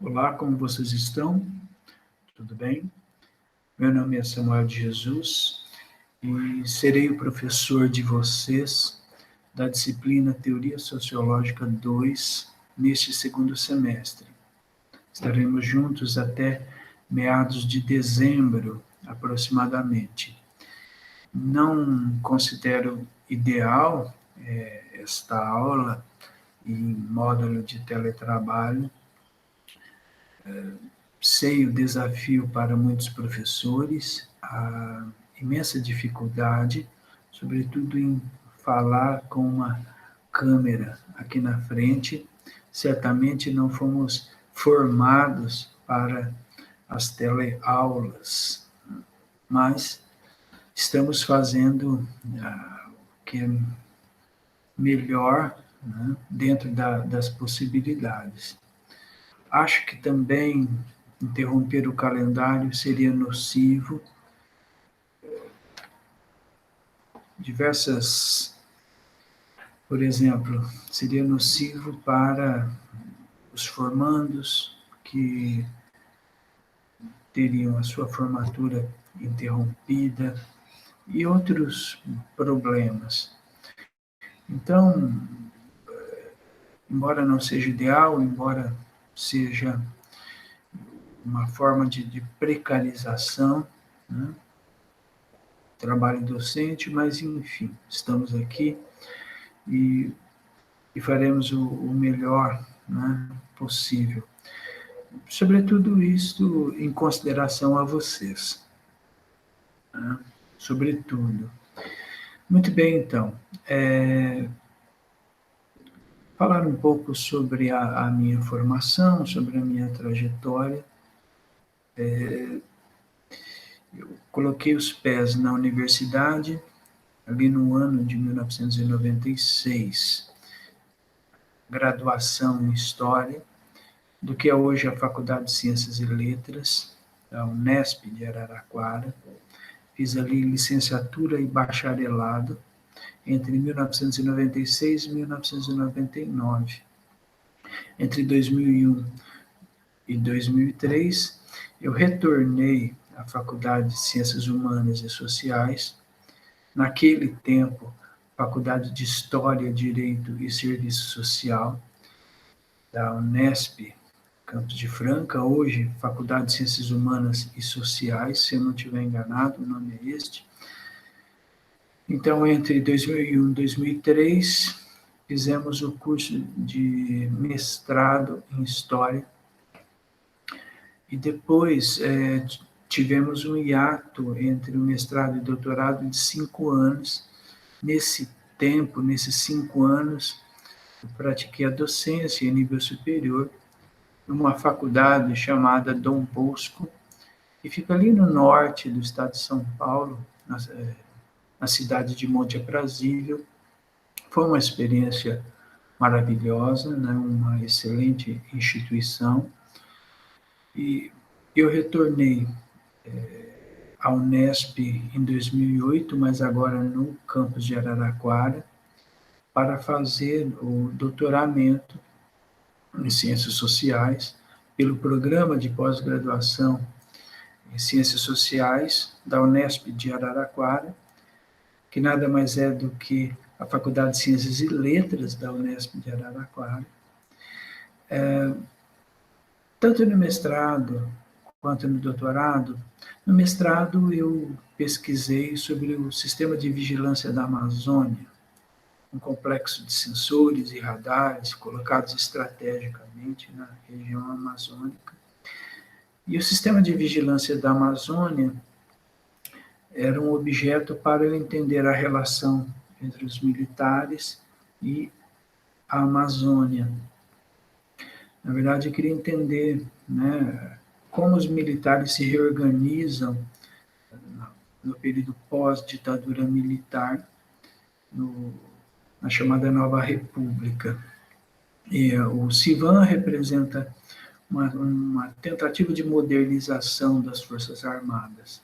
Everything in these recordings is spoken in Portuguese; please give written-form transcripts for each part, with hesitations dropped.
Olá, como vocês estão? Tudo bem? Meu nome é Samuel de Jesus e serei o professor de vocês da disciplina Teoria Sociológica 2 neste segundo semestre. Estaremos juntos até meados de dezembro, aproximadamente. Não considero ideal esta aula em módulo de teletrabalho. Sei o desafio para muitos professores, a imensa dificuldade, sobretudo em falar com uma câmera aqui na frente. Certamente não fomos formados para as teleaulas, mas estamos fazendo o que é melhor, né, dentro das possibilidades. Acho que também interromper o calendário seria nocivo. Por exemplo, seria nocivo para os formandos que teriam a sua formatura interrompida e outros problemas. Então, embora não seja ideal, embora seja uma forma de precarização, né, trabalho docente, mas enfim, estamos aqui e faremos o melhor, né, possível. Sobretudo isto em consideração a vocês, né, sobretudo. Muito bem, então, falar um pouco sobre a minha formação, sobre a minha trajetória. Eu coloquei os pés na universidade ali no ano de 1996, graduação em História, do que é hoje a Faculdade de Ciências e Letras, da Unesp de Araraquara. Fiz ali licenciatura e bacharelado entre 1996 e 1999. Entre 2001 e 2003, eu retornei à Faculdade de Ciências Humanas e Sociais, naquele tempo, Faculdade de História, Direito e Serviço Social, da Unesp, Campos de Franca, hoje Faculdade de Ciências Humanas e Sociais, se eu não estiver enganado, o nome é este. Então, entre 2001 e 2003, fizemos o curso de mestrado em História e depois tivemos um hiato entre o mestrado e o doutorado de 5 anos. Nesse tempo, nesses 5 anos, eu pratiquei a docência em nível superior, numa faculdade chamada Dom Bosco, que fica ali no norte do estado de São Paulo, na cidade de Monte Aprazível. Foi uma experiência maravilhosa, né? Uma excelente instituição. E eu retornei à Unesp em 2008, mas agora no campus de Araraquara, para fazer o doutoramento em Ciências Sociais, pelo Programa de Pós-Graduação em Ciências Sociais da Unesp de Araraquara, que nada mais é do que a Faculdade de Ciências e Letras da Unesp de Araraquara. Tanto no mestrado quanto no doutorado, no mestrado eu pesquisei sobre o sistema de vigilância da Amazônia, um complexo de sensores e radares colocados estrategicamente na região amazônica. E o sistema de vigilância da Amazônia era um objeto para eu entender a relação entre os militares e a Amazônia. Na verdade, eu queria entender, né, como os militares se reorganizam no período pós-ditadura militar, na chamada Nova República. E o CIVAM representa uma tentativa de modernização das Forças Armadas.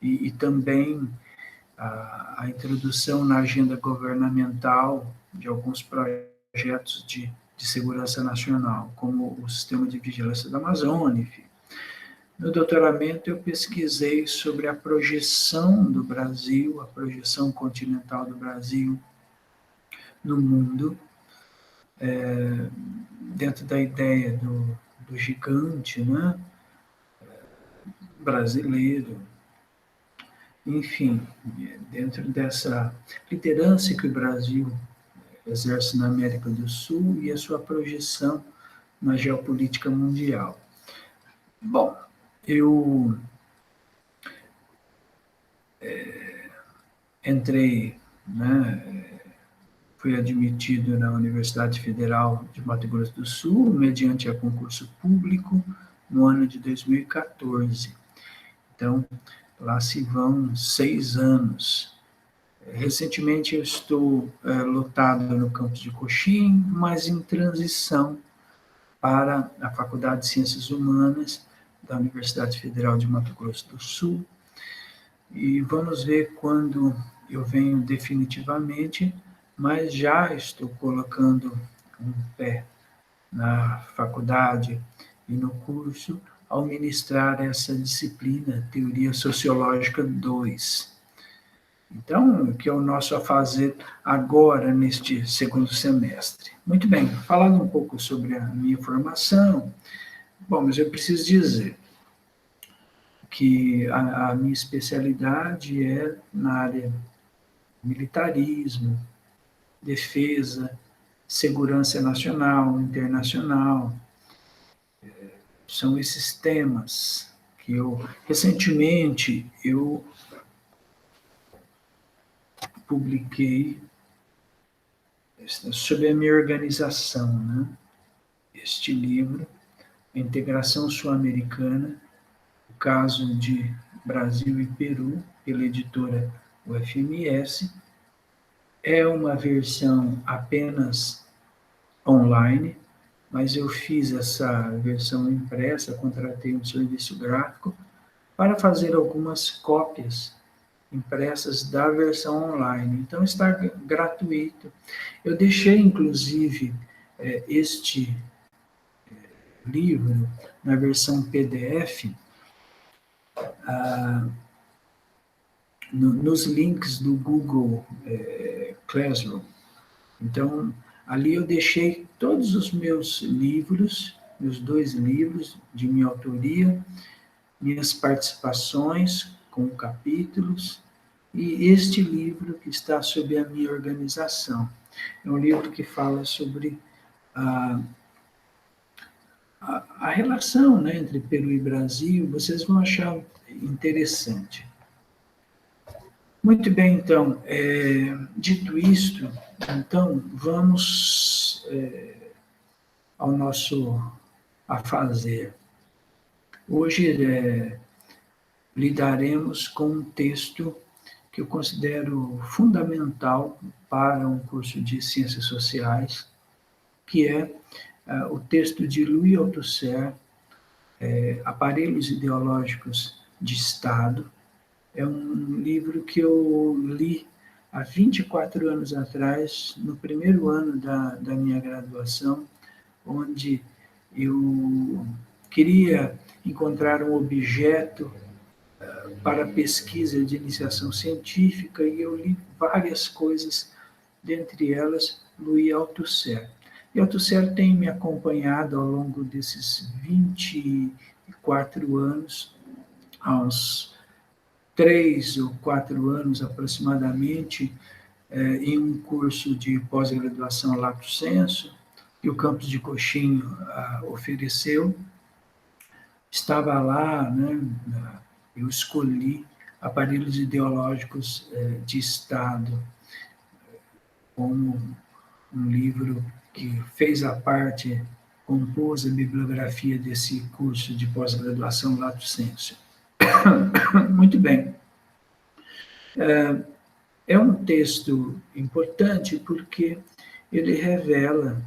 E também a introdução na agenda governamental de alguns projetos de de segurança nacional, como o sistema de vigilância da Amazônia, enfim. No doutoramento, eu pesquisei sobre a projeção do Brasil, a projeção continental do Brasil no mundo, dentro da ideia do gigante, né, brasileiro, enfim, dentro dessa liderança que o Brasil exerce na América do Sul e a sua projeção na geopolítica mundial. Bom, eu entrei, né, fui admitido na Universidade Federal de Mato Grosso do Sul, mediante a concurso público, no ano de 2014. Então, lá se vão 6 anos. Recentemente eu estou lotado no campus de Coxim, mas em transição para a Faculdade de Ciências Humanas da Universidade Federal de Mato Grosso do Sul. E vamos ver quando eu venho definitivamente, mas já estou colocando um pé na faculdade e no curso ao ministrar essa disciplina, Teoria Sociológica 2. Então, o que é o nosso a fazer agora, neste segundo semestre? Muito bem, falando um pouco sobre a minha formação, bom, mas eu preciso dizer que a minha especialidade é na área militarismo, defesa, segurança nacional, internacional. São esses temas que recentemente, eu publiquei sobre a minha organização, né? Este livro, A Integração Sul-Americana, o caso de Brasil e Peru, pela editora UFMS, é uma versão apenas online, mas eu fiz essa versão impressa, contratei um serviço gráfico para fazer algumas cópias impressas da versão online. Então está gratuito. Eu deixei, inclusive, este livro na versão PDF, nos links do Google Classroom. Então, ali eu deixei todos os meus livros, meus 2 livros de minha autoria, minhas participações com capítulos, e este livro que está sob a minha organização. É um livro que fala sobre a relação, né, entre Peru e Brasil. Vocês vão achar interessante. Muito bem, então, dito isto, então, vamos ao nosso afazer. Hoje lidaremos com um texto que eu considero fundamental para um curso de Ciências Sociais, que é o texto de Louis Althusser, Aparelhos Ideológicos de Estado. É um livro que eu li há 24 anos atrás, no primeiro ano da minha graduação, onde eu queria encontrar um objeto para pesquisa de iniciação científica e eu li várias coisas, dentre elas Louis Althusser. E Althusser tem me acompanhado ao longo desses 24 anos, há uns 3 ou 4 anos aproximadamente, em um curso de pós-graduação Lato Sensu, que o campus de Coxim ofereceu. Estava lá, né, eu escolhi Aparelhos Ideológicos de Estado como um livro que fez a parte, compôs a bibliografia desse curso de pós-graduação Lato Sensu. Muito bem. É um texto importante porque ele revela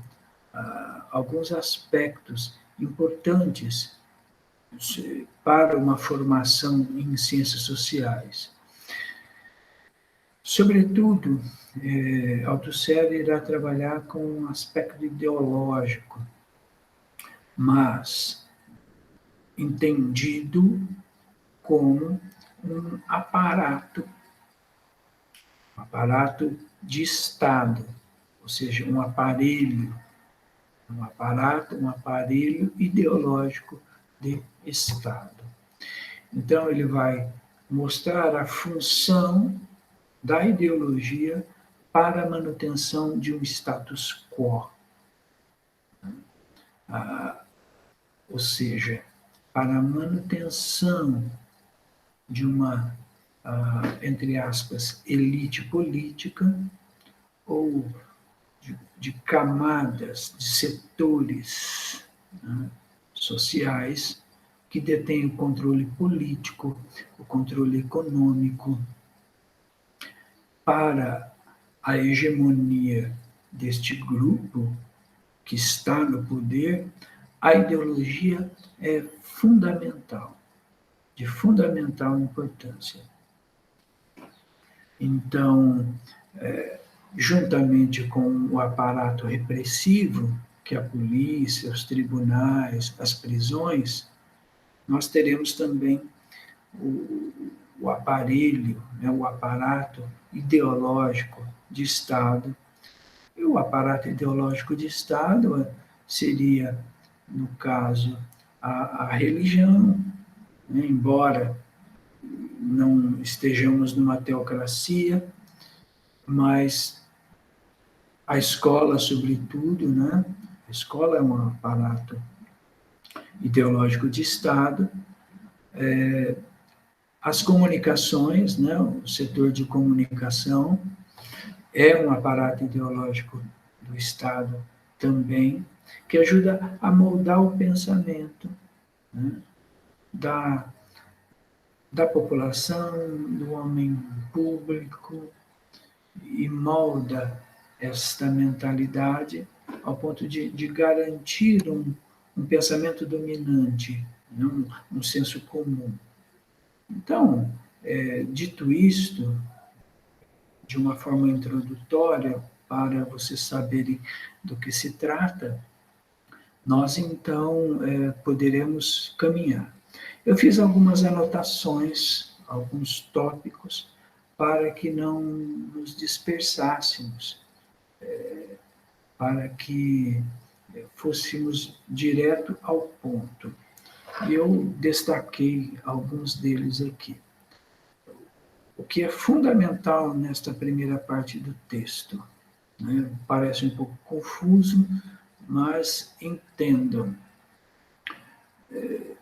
alguns aspectos importantes para uma formação em ciências sociais. Sobretudo, Althusser irá trabalhar com um aspecto ideológico, mas entendido como um aparato de Estado, ou seja, um aparelho ideológico de Estado. Então, ele vai mostrar a função da ideologia para a manutenção de um status quo. Ou seja, para a manutenção de uma, entre aspas, elite política ou de camadas, de setores, né, sociais que detêm o controle político, o controle econômico, para a hegemonia deste grupo que está no poder. A ideologia é fundamental, de fundamental importância. Então, juntamente com o aparato repressivo, que é a polícia, os tribunais, as prisões, nós teremos também o aparelho, né, o aparato ideológico de Estado. E o aparato ideológico de Estado seria, no caso, a religião, né, embora não estejamos numa teocracia, mas a escola, sobretudo, né? A escola é um aparato ideológico de Estado. As comunicações, né? O setor de comunicação é um aparato ideológico do Estado também, que ajuda a moldar o pensamento, né, da população, do homem público, e molda esta mentalidade ao ponto de garantir um pensamento dominante, né, um senso comum. Então, dito isto, de uma forma introdutória, para vocês saberem do que se trata, nós então poderemos caminhar. Eu fiz algumas anotações, alguns tópicos, para que não nos dispersássemos, para que fôssemos direto ao ponto. E eu destaquei alguns deles aqui. O que é fundamental nesta primeira parte do texto, né? Parece um pouco confuso, mas entendam.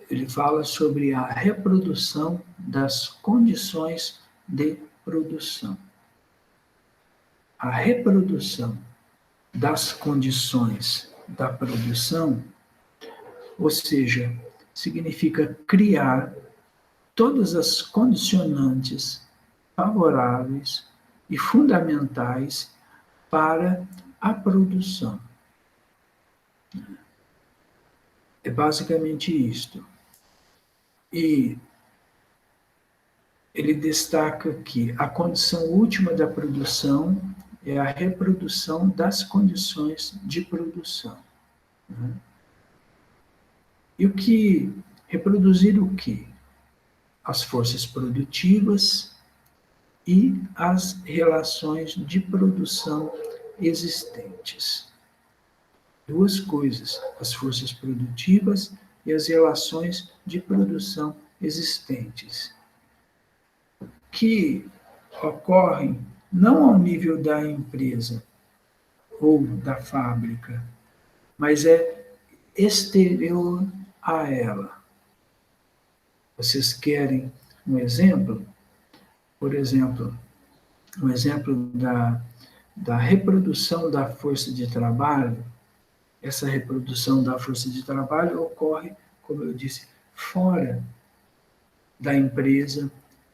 Ele fala sobre a reprodução das condições de produção. A reprodução das condições da produção, ou seja, significa criar todas as condicionantes favoráveis e fundamentais para a produção. É basicamente isto. E ele destaca que a condição última da produção é a reprodução das condições de produção. E o que reproduzir o quê? As forças produtivas e as relações de produção existentes. Duas coisas, as forças produtivas e as relações de produção existentes, que ocorrem não ao nível da empresa ou da fábrica, mas é exterior a ela. Vocês querem um exemplo? Por exemplo, um exemplo da reprodução da força de trabalho. Essa reprodução da força de trabalho ocorre, como eu disse, fora da empresa,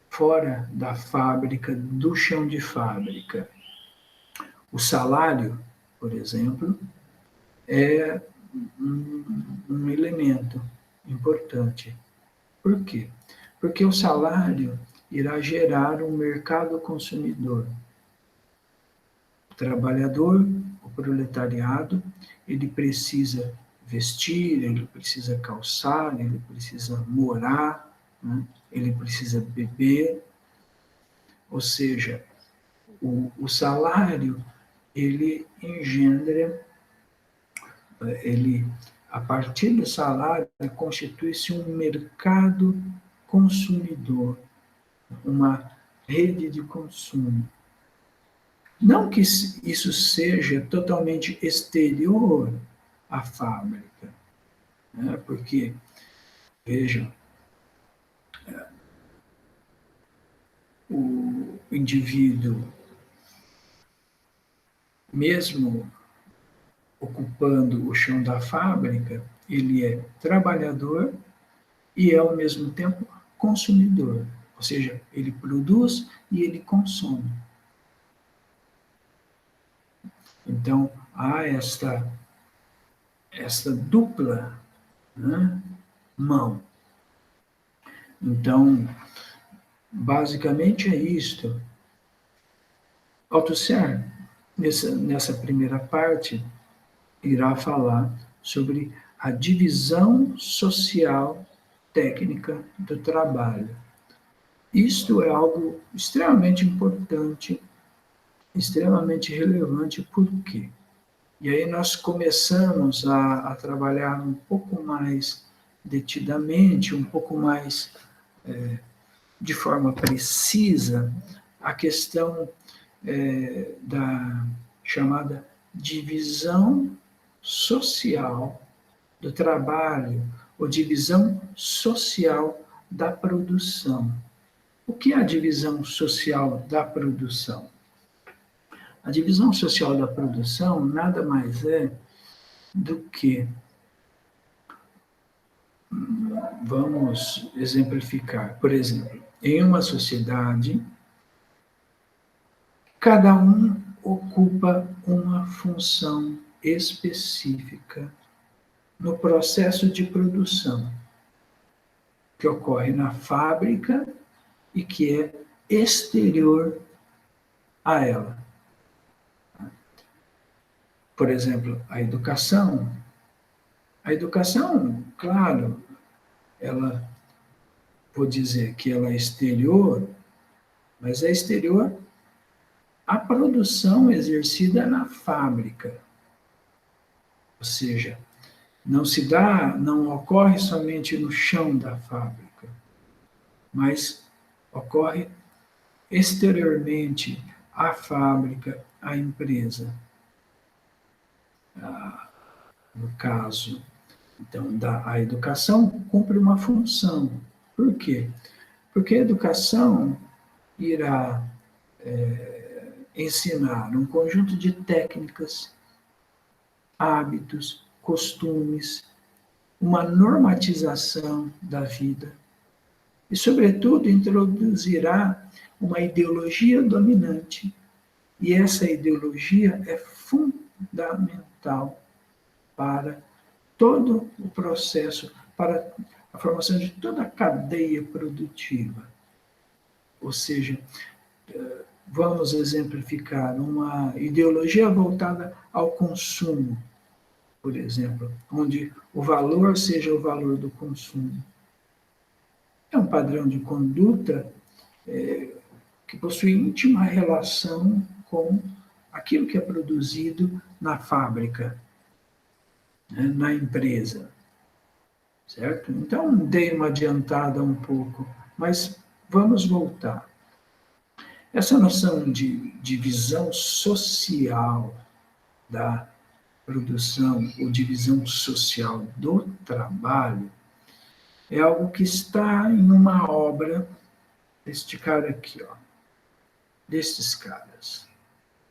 fora da fábrica, do chão de fábrica. O salário, por exemplo, é um elemento importante. Por quê? Porque o salário irá gerar um mercado consumidor. O trabalhador, o proletariado, ele precisa vestir, ele precisa calçar, ele precisa morar, né? Ele precisa beber, ou seja, o salário, ele engendra, ele, a partir do salário, constitui-se um mercado consumidor, uma rede de consumo. Não que isso seja totalmente exterior à fábrica, né? Porque, vejam, o indivíduo, mesmo ocupando o chão da fábrica, ele é trabalhador e é, ao mesmo tempo, consumidor. Ou seja, ele produz e ele consome. Então, há esta dupla, né, mão. Então, basicamente é isto. Althusser, nessa primeira parte, irá falar sobre a divisão social técnica do trabalho. Isto é algo extremamente importante, extremamente relevante, por quê? E aí nós começamos a trabalhar um pouco mais detidamente, um pouco mais de forma precisa, a questão da chamada divisão social do trabalho, ou divisão social da produção. O que é a divisão social da produção? A divisão social da produção nada mais é do que, vamos exemplificar, por exemplo, em uma sociedade, cada um ocupa uma função específica no processo de produção, que ocorre na fábrica e que é exterior a ela. Por exemplo, a educação. A educação, claro, ela, vou dizer que ela é exterior, mas é exterior à produção exercida na fábrica. Ou seja, não ocorre somente no chão da fábrica, mas ocorre exteriormente à fábrica, à empresa. No caso, então, a educação cumpre uma função. Por quê? Porque a educação irá ensinar um conjunto de técnicas, hábitos, costumes, uma normatização da vida e, sobretudo, introduzirá uma ideologia dominante. E essa ideologia é fundamental para todo o processo, para a formação de toda a cadeia produtiva. Ou seja, vamos exemplificar uma ideologia voltada ao consumo, por exemplo, onde o valor seja o valor do consumo. É um padrão de conduta que possui íntima relação com aquilo que é produzido na fábrica, né, na empresa, certo? Então, dei uma adiantada um pouco, mas vamos voltar. Essa noção de divisão social da produção ou divisão social do trabalho é algo que está em uma obra deste cara aqui, ó, destes caras,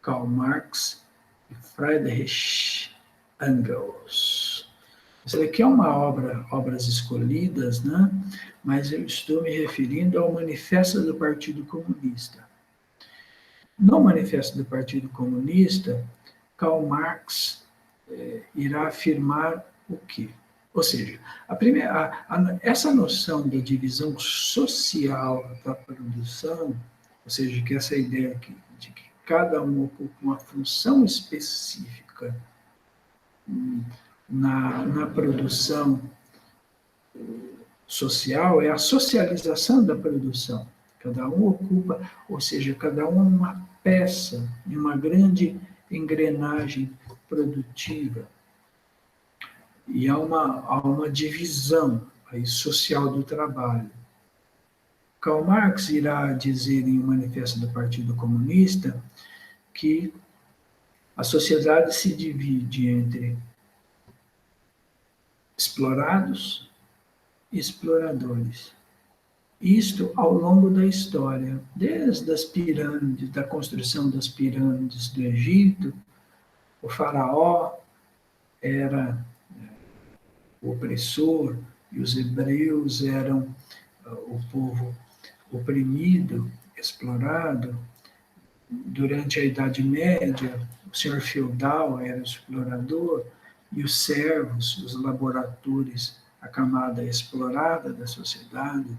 Karl Marx e Friedrich Engels. Isso daqui é uma obras escolhidas, né? Mas eu estou me referindo ao Manifesto do Partido Comunista. No Manifesto do Partido Comunista, Karl Marx irá afirmar o quê? Ou seja, essa noção da divisão social da produção, ou seja, que essa ideia de que cada um ocupa uma função específica na produção social, é a socialização da produção. Cada um ocupa, ou seja, cada um é uma peça em uma grande engrenagem produtiva. E há uma divisão aí social do trabalho. Karl Marx irá dizer em um manifesto do Partido Comunista que a sociedade se divide entre explorados e exploradores. Isto ao longo da história, desde as pirâmides, da construção das pirâmides do Egito, o faraó era o opressor e os hebreus eram o povo oprimido, explorado. Durante a Idade Média, o senhor feudal era o explorador e os servos, os laboratores, a camada explorada da sociedade.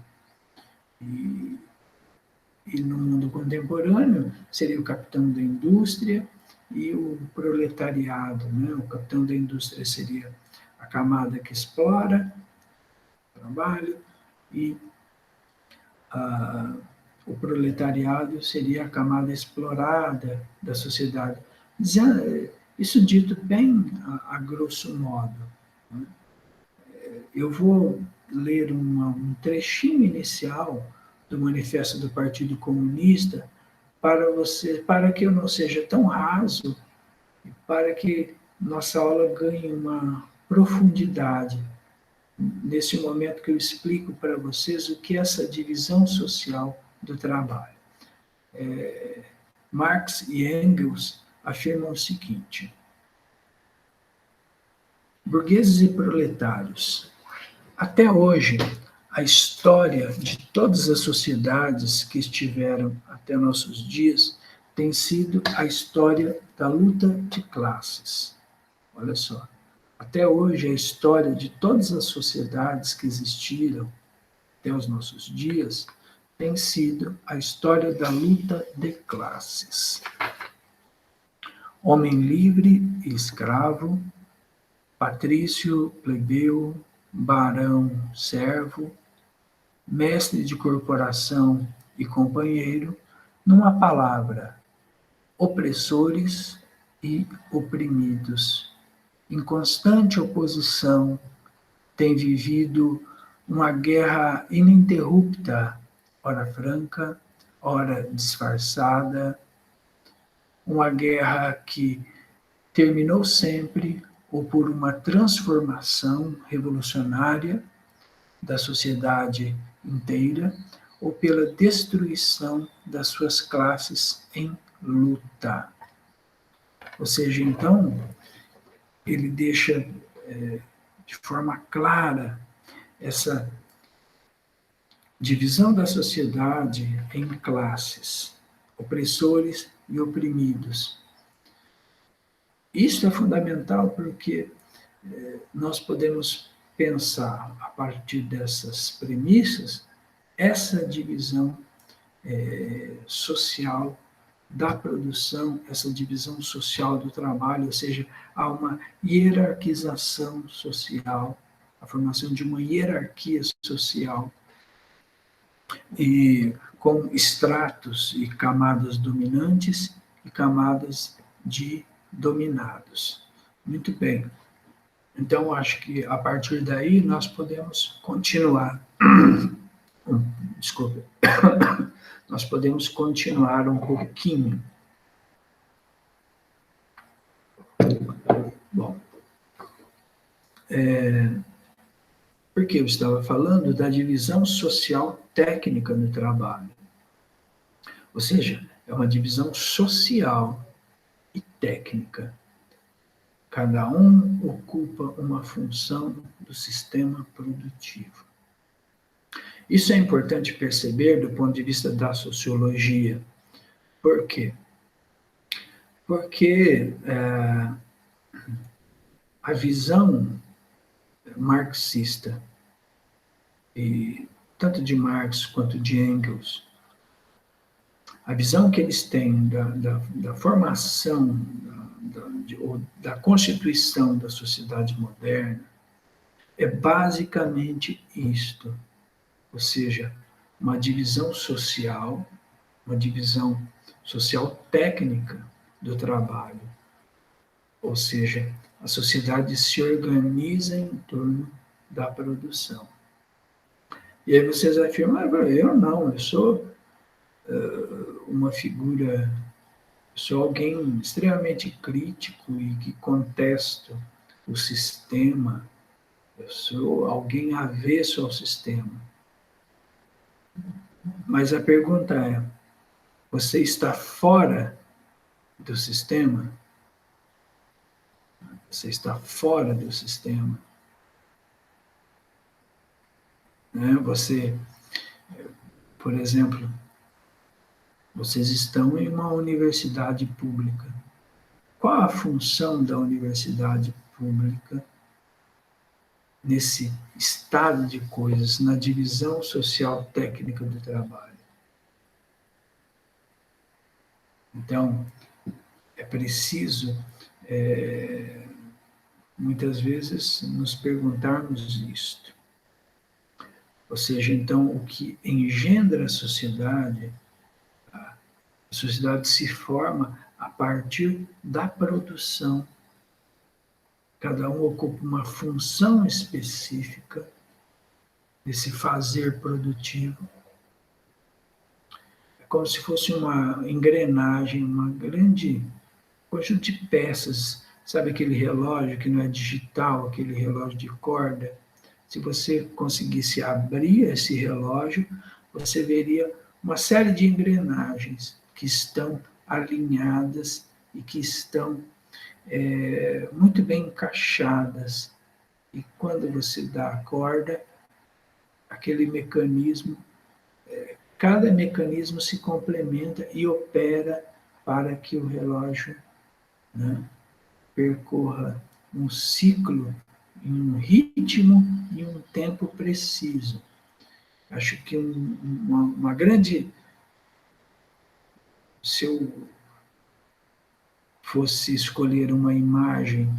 E no mundo contemporâneo seria o capitão da indústria e o proletariado, né? O capitão da indústria seria a camada que explora o trabalho e o proletariado seria a camada explorada da sociedade. Isso dito bem a grosso modo. Né? Eu vou ler um trechinho inicial do Manifesto do Partido Comunista para que eu não seja tão raso e para que nossa aula ganhe uma profundidade nesse momento que eu explico para vocês o que é essa divisão social do trabalho. Marx e Engels afirmam o seguinte: burgueses e proletários, até hoje, a história de todas as sociedades que estiveram até nossos dias tem sido a história da luta de classes. Olha só, até hoje a história de todas as sociedades que existiram até os nossos dias tem sido a história da luta de classes. Homem livre e escravo, patrício, plebeu, barão, servo, mestre de corporação e companheiro, numa palavra, opressores e oprimidos. Em constante oposição, tem vivido uma guerra ininterrupta, ora franca, ora disfarçada, uma guerra que terminou sempre ou por uma transformação revolucionária da sociedade inteira, ou pela destruição das suas classes em luta. Ou seja, então, ele deixa de forma clara essa divisão da sociedade em classes, opressores e oprimidos. Isso é fundamental porque nós podemos pensar, a partir dessas premissas, essa divisão social da produção, essa divisão social do trabalho, ou seja, há uma hierarquização social, a formação de uma hierarquia social, e com estratos e camadas dominantes e camadas de dominados. Muito bem. Então, acho que a partir daí nós podemos continuar. Desculpa. Nós podemos continuar um pouquinho. Bom, porque eu estava falando da divisão social técnica no trabalho. Ou seja, é uma divisão social e técnica. Cada um ocupa uma função do sistema produtivo. Isso é importante perceber do ponto de vista da sociologia. Por quê? Porque a visão marxista, e tanto de Marx quanto de Engels, a visão que eles têm da formação, da constituição da sociedade moderna, é basicamente isto, ou seja, uma divisão social, uma divisão social técnica do trabalho, ou seja, a sociedade se organiza em torno da produção. E aí vocês afirmam, eu não, eu sou uma figura, sou alguém extremamente crítico e que contesto o sistema, eu sou alguém avesso ao sistema. Mas a pergunta é, você está fora do sistema? Você está fora do sistema? Né? Você, por exemplo, vocês estão em uma universidade pública. Qual a função da universidade pública nesse estado de coisas, na divisão social técnica do trabalho? Então, é preciso, muitas vezes, nos perguntarmos isto. Ou seja, então, o que engendra a sociedade se forma a partir da produção. Cada um ocupa uma função específica desse fazer produtivo. É como se fosse uma engrenagem, uma grande conjunto de peças. Sabe aquele relógio que não é digital, aquele relógio de corda? Se você conseguisse abrir esse relógio, você veria uma série de engrenagens que estão alinhadas e que estão muito bem encaixadas. E quando você dá a corda, aquele mecanismo, cada mecanismo se complementa e opera para que o relógio, né, percorra um ciclo, em um ritmo e um tempo preciso. Acho que uma grande. Se eu fosse escolher uma imagem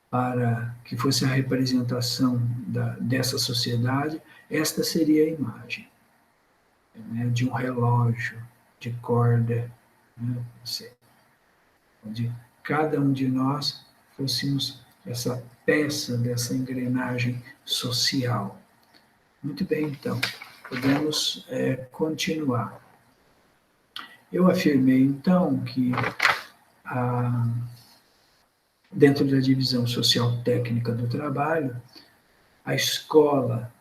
para que fosse a representação dessa sociedade, esta seria a imagem, né, de um relógio de corda, né, onde cada um de nós fôssemos essa peça dessa engrenagem social. Muito bem, então, podemos continuar. Eu afirmei, então, que dentro da divisão social técnica do trabalho, a escola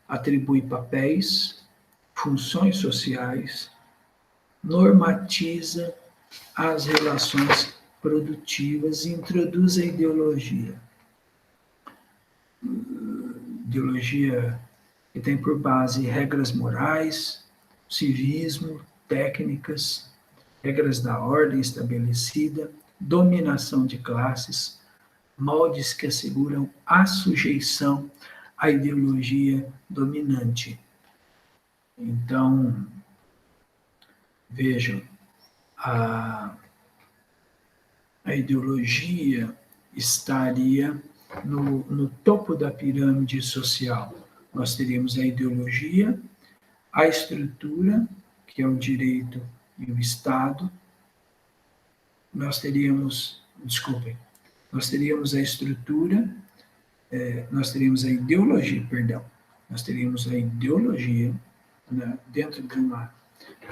atribui papéis, funções sociais, normatiza as relações produtivas e introduz a ideologia. Ideologia que tem por base regras morais, civismo, técnicas, regras da ordem estabelecida, dominação de classes, moldes que asseguram a sujeição à ideologia dominante. Então, vejam, a ideologia estaria no topo da pirâmide social. Nós teríamos a ideologia, a estrutura, que é o direito e o Estado. Nós teríamos a estrutura, nós teríamos a ideologia, nós teríamos a ideologia, né, dentro de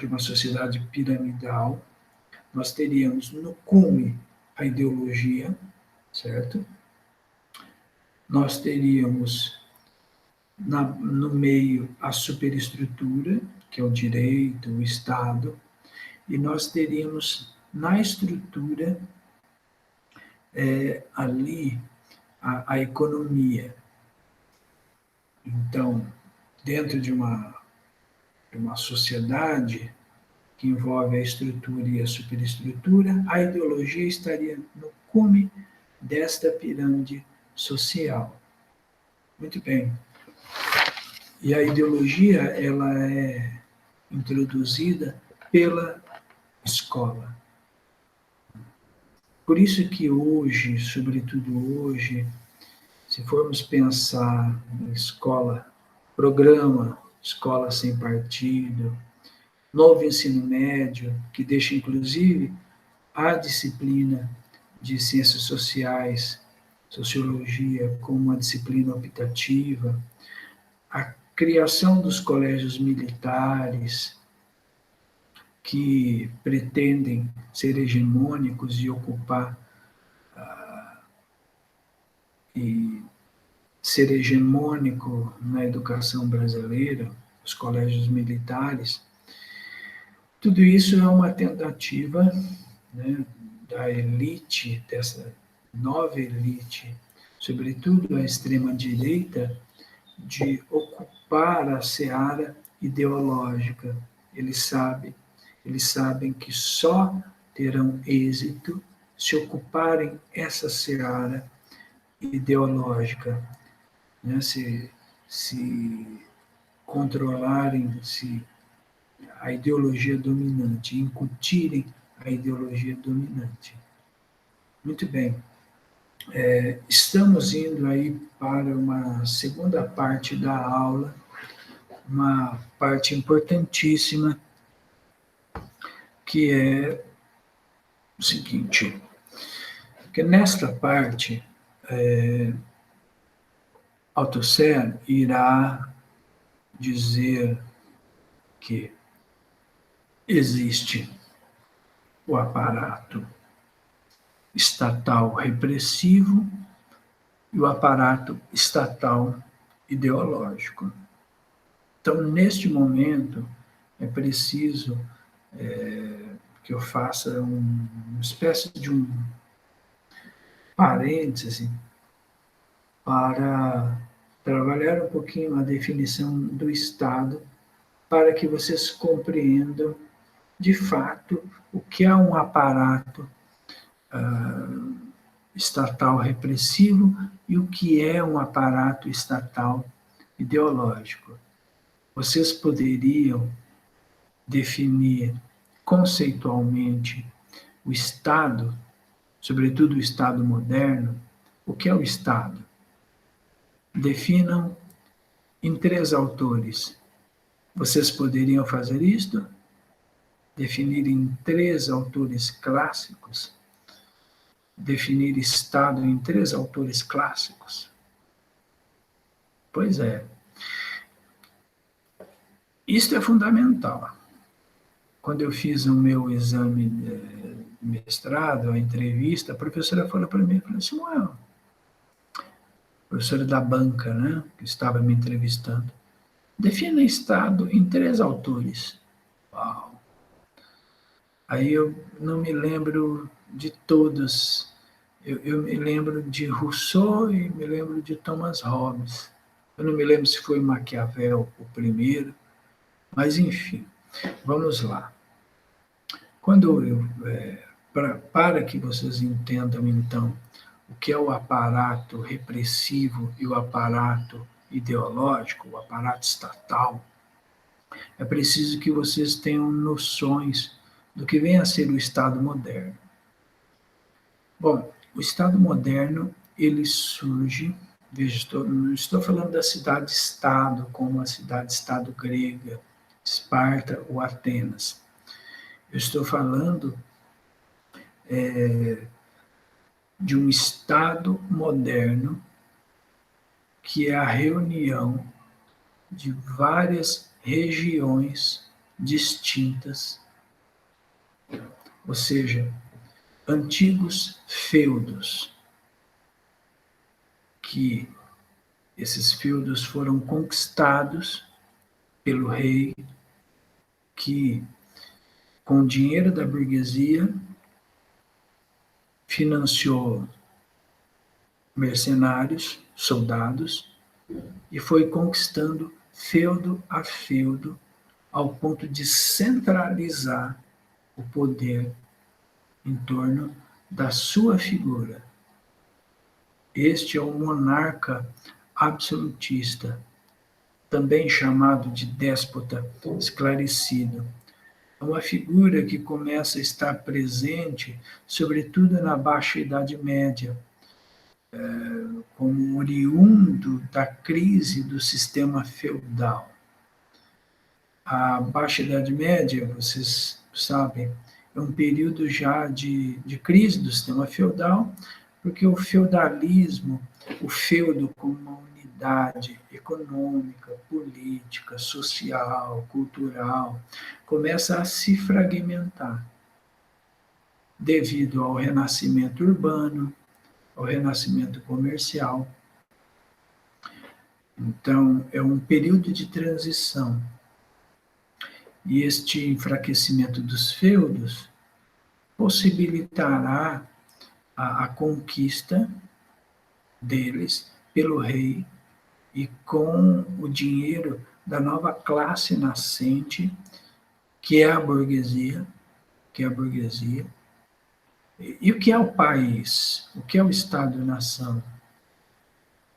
uma sociedade piramidal, nós teríamos no cume a ideologia, certo? Nós teríamos no meio a superestrutura, que é o direito, o Estado, e nós teríamos na estrutura ali a economia. Então, dentro de uma sociedade que envolve a estrutura e a superestrutura, a ideologia estaria no cume desta pirâmide social. Muito bem. E a ideologia, ela é introduzida pela escola. Por isso que hoje, sobretudo hoje, se formos pensar em escola, programa, escola sem partido, novo ensino médio, que deixa inclusive a disciplina de ciências sociais, sociologia, como uma disciplina optativa, a criação dos colégios militares, que pretendem ser hegemônicos e ocupar e ser hegemônico na educação brasileira, os colégios militares, tudo isso é uma tentativa, né, da elite, dessa nova elite, sobretudo a extrema-direita, de ocupar a seara ideológica. Eles sabem que só terão êxito se ocuparem essa seara ideológica, né? Se controlarem a ideologia dominante, incutirem a ideologia dominante. Muito bem. Estamos indo aí para uma segunda parte da aula, uma parte importantíssima, que é o seguinte, que nesta parte, Althusser irá dizer que existe o aparato estatal repressivo e o aparato estatal ideológico. Então, neste momento, é preciso que eu faça uma espécie de um parêntese para trabalhar um pouquinho a definição do Estado, para que vocês compreendam, de fato, o que é um aparato estatal repressivo e o que é um aparato estatal ideológico. Vocês poderiam definir conceitualmente o Estado, sobretudo o Estado moderno. O que é o Estado? Definam em 3 autores. Vocês poderiam fazer isto? Definir em 3 autores clássicos? Definir Estado em 3 autores clássicos? Pois é. Isto é fundamental. Quando eu fiz o meu exame de mestrado, a entrevista, a professora falou para mim, Samuel, professora da banca, né, que estava me entrevistando, defina Estado em 3 autores. Uau! Aí eu não me lembro de todos. Eu me lembro de Rousseau e me lembro de Thomas Hobbes. Eu não me lembro se foi Maquiavel o primeiro, mas enfim, vamos lá. Para que vocês entendam, então, o que é o aparato repressivo e o aparato ideológico, o aparato estatal, é preciso que vocês tenham noções do que vem a ser o Estado moderno. Bom, o Estado moderno, ele surge, veja, não estou falando da cidade-estado, como a cidade-estado grega, Esparta ou Atenas. Eu estou falando de um Estado moderno que é a reunião de várias regiões distintas, ou seja, antigos feudos, que esses feudos foram conquistados pelo rei, que, com o dinheiro da burguesia, financiou mercenários, soldados, e foi conquistando feudo a feudo, ao ponto de centralizar o poder em torno da sua figura. Este é o monarca absolutista, também chamado de déspota esclarecido. É uma figura que começa a estar presente, sobretudo na Baixa Idade Média, como oriundo da crise do sistema feudal. A Baixa Idade Média, vocês sabem, é um período já de crise do sistema feudal, porque o feudalismo, o feudo como uma unidade econômica, política, social, cultural, começa a se fragmentar devido ao renascimento urbano, ao renascimento comercial. Então, é um período de transição. E este enfraquecimento dos feudos possibilitará a conquista deles pelo rei e com o dinheiro da nova classe nascente, que é a burguesia, E o que é o país? O que é o Estado-nação?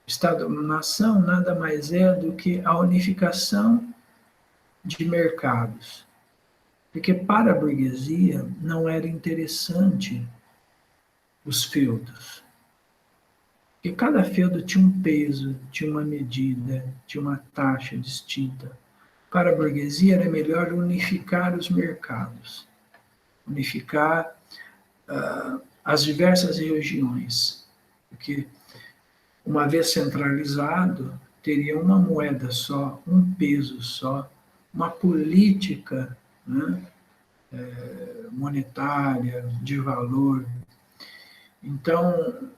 O Estado-nação nada mais é do que a unificação de mercados. Porque para a burguesia não era interessante os feudos. Porque cada feudo tinha um peso, tinha uma medida, tinha uma taxa distinta. Para a burguesia era melhor unificar os mercados, unificar as diversas regiões. Porque uma vez centralizado, teria uma moeda só, um peso só, uma política, né, monetária, de valor. Então,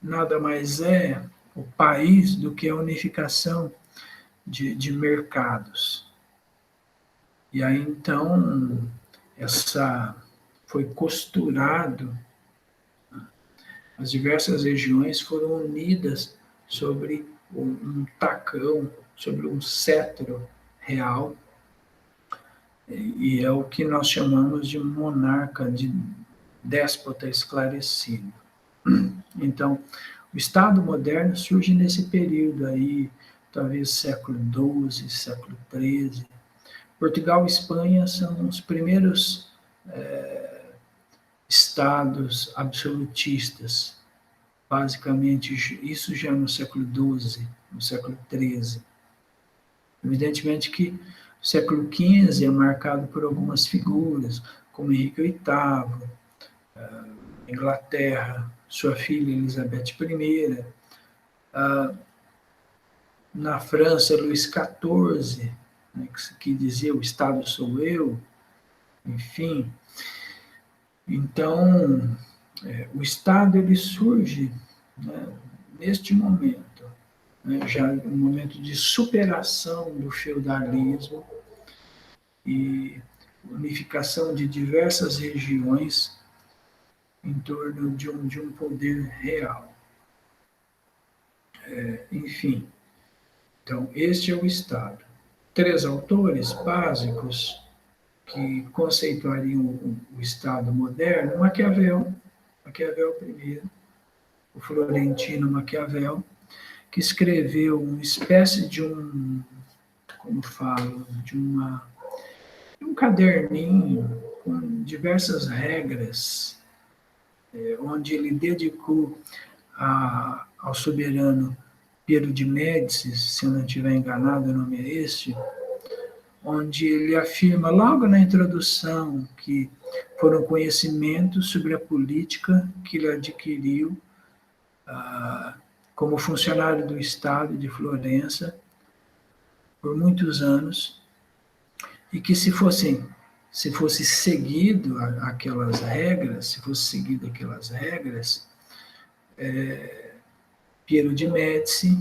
nada mais é o país do que a unificação de mercados. E aí, então, essa foi costurado, as diversas regiões foram unidas sobre um tacão, sobre um cetro real, e é o que nós chamamos de monarca, de déspota esclarecido. Então, o Estado moderno surge nesse período aí, talvez século XII, século XIII. Portugal e Espanha são os primeiros estados absolutistas, basicamente isso já no século XII, no século XIII. Evidentemente que o século XV é marcado por algumas figuras, como Henrique VIII, Inglaterra, sua filha Elizabeth I, na França, Luís XIV, né, que dizia o Estado sou eu, enfim. Então, o Estado ele surge, né, neste momento, né, já um momento de superação do feudalismo e unificação de diversas regiões em torno de um poder real. Enfim, então, este é o Estado. 3 autores básicos que conceituariam o Estado moderno: Maquiavel primeiro, o Florentino Maquiavel, que escreveu uma espécie de como falo, de um caderninho com diversas regras, onde ele dedicou ao soberano Piero de Médicis, se eu não estiver enganado, o nome é este, onde ele afirma logo na introdução que foram conhecimentos sobre a política que ele adquiriu como funcionário do Estado de Florença por muitos anos, e que se fosse seguido aquelas regras, Piero de Médici,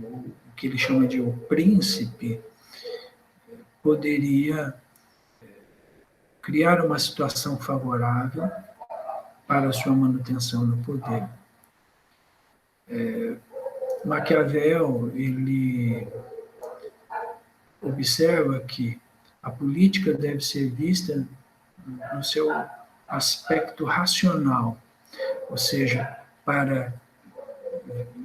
o que ele chama de o príncipe, poderia criar uma situação favorável para a sua manutenção no poder. Maquiavel, ele observa que a política deve ser vista no seu aspecto racional, ou seja, para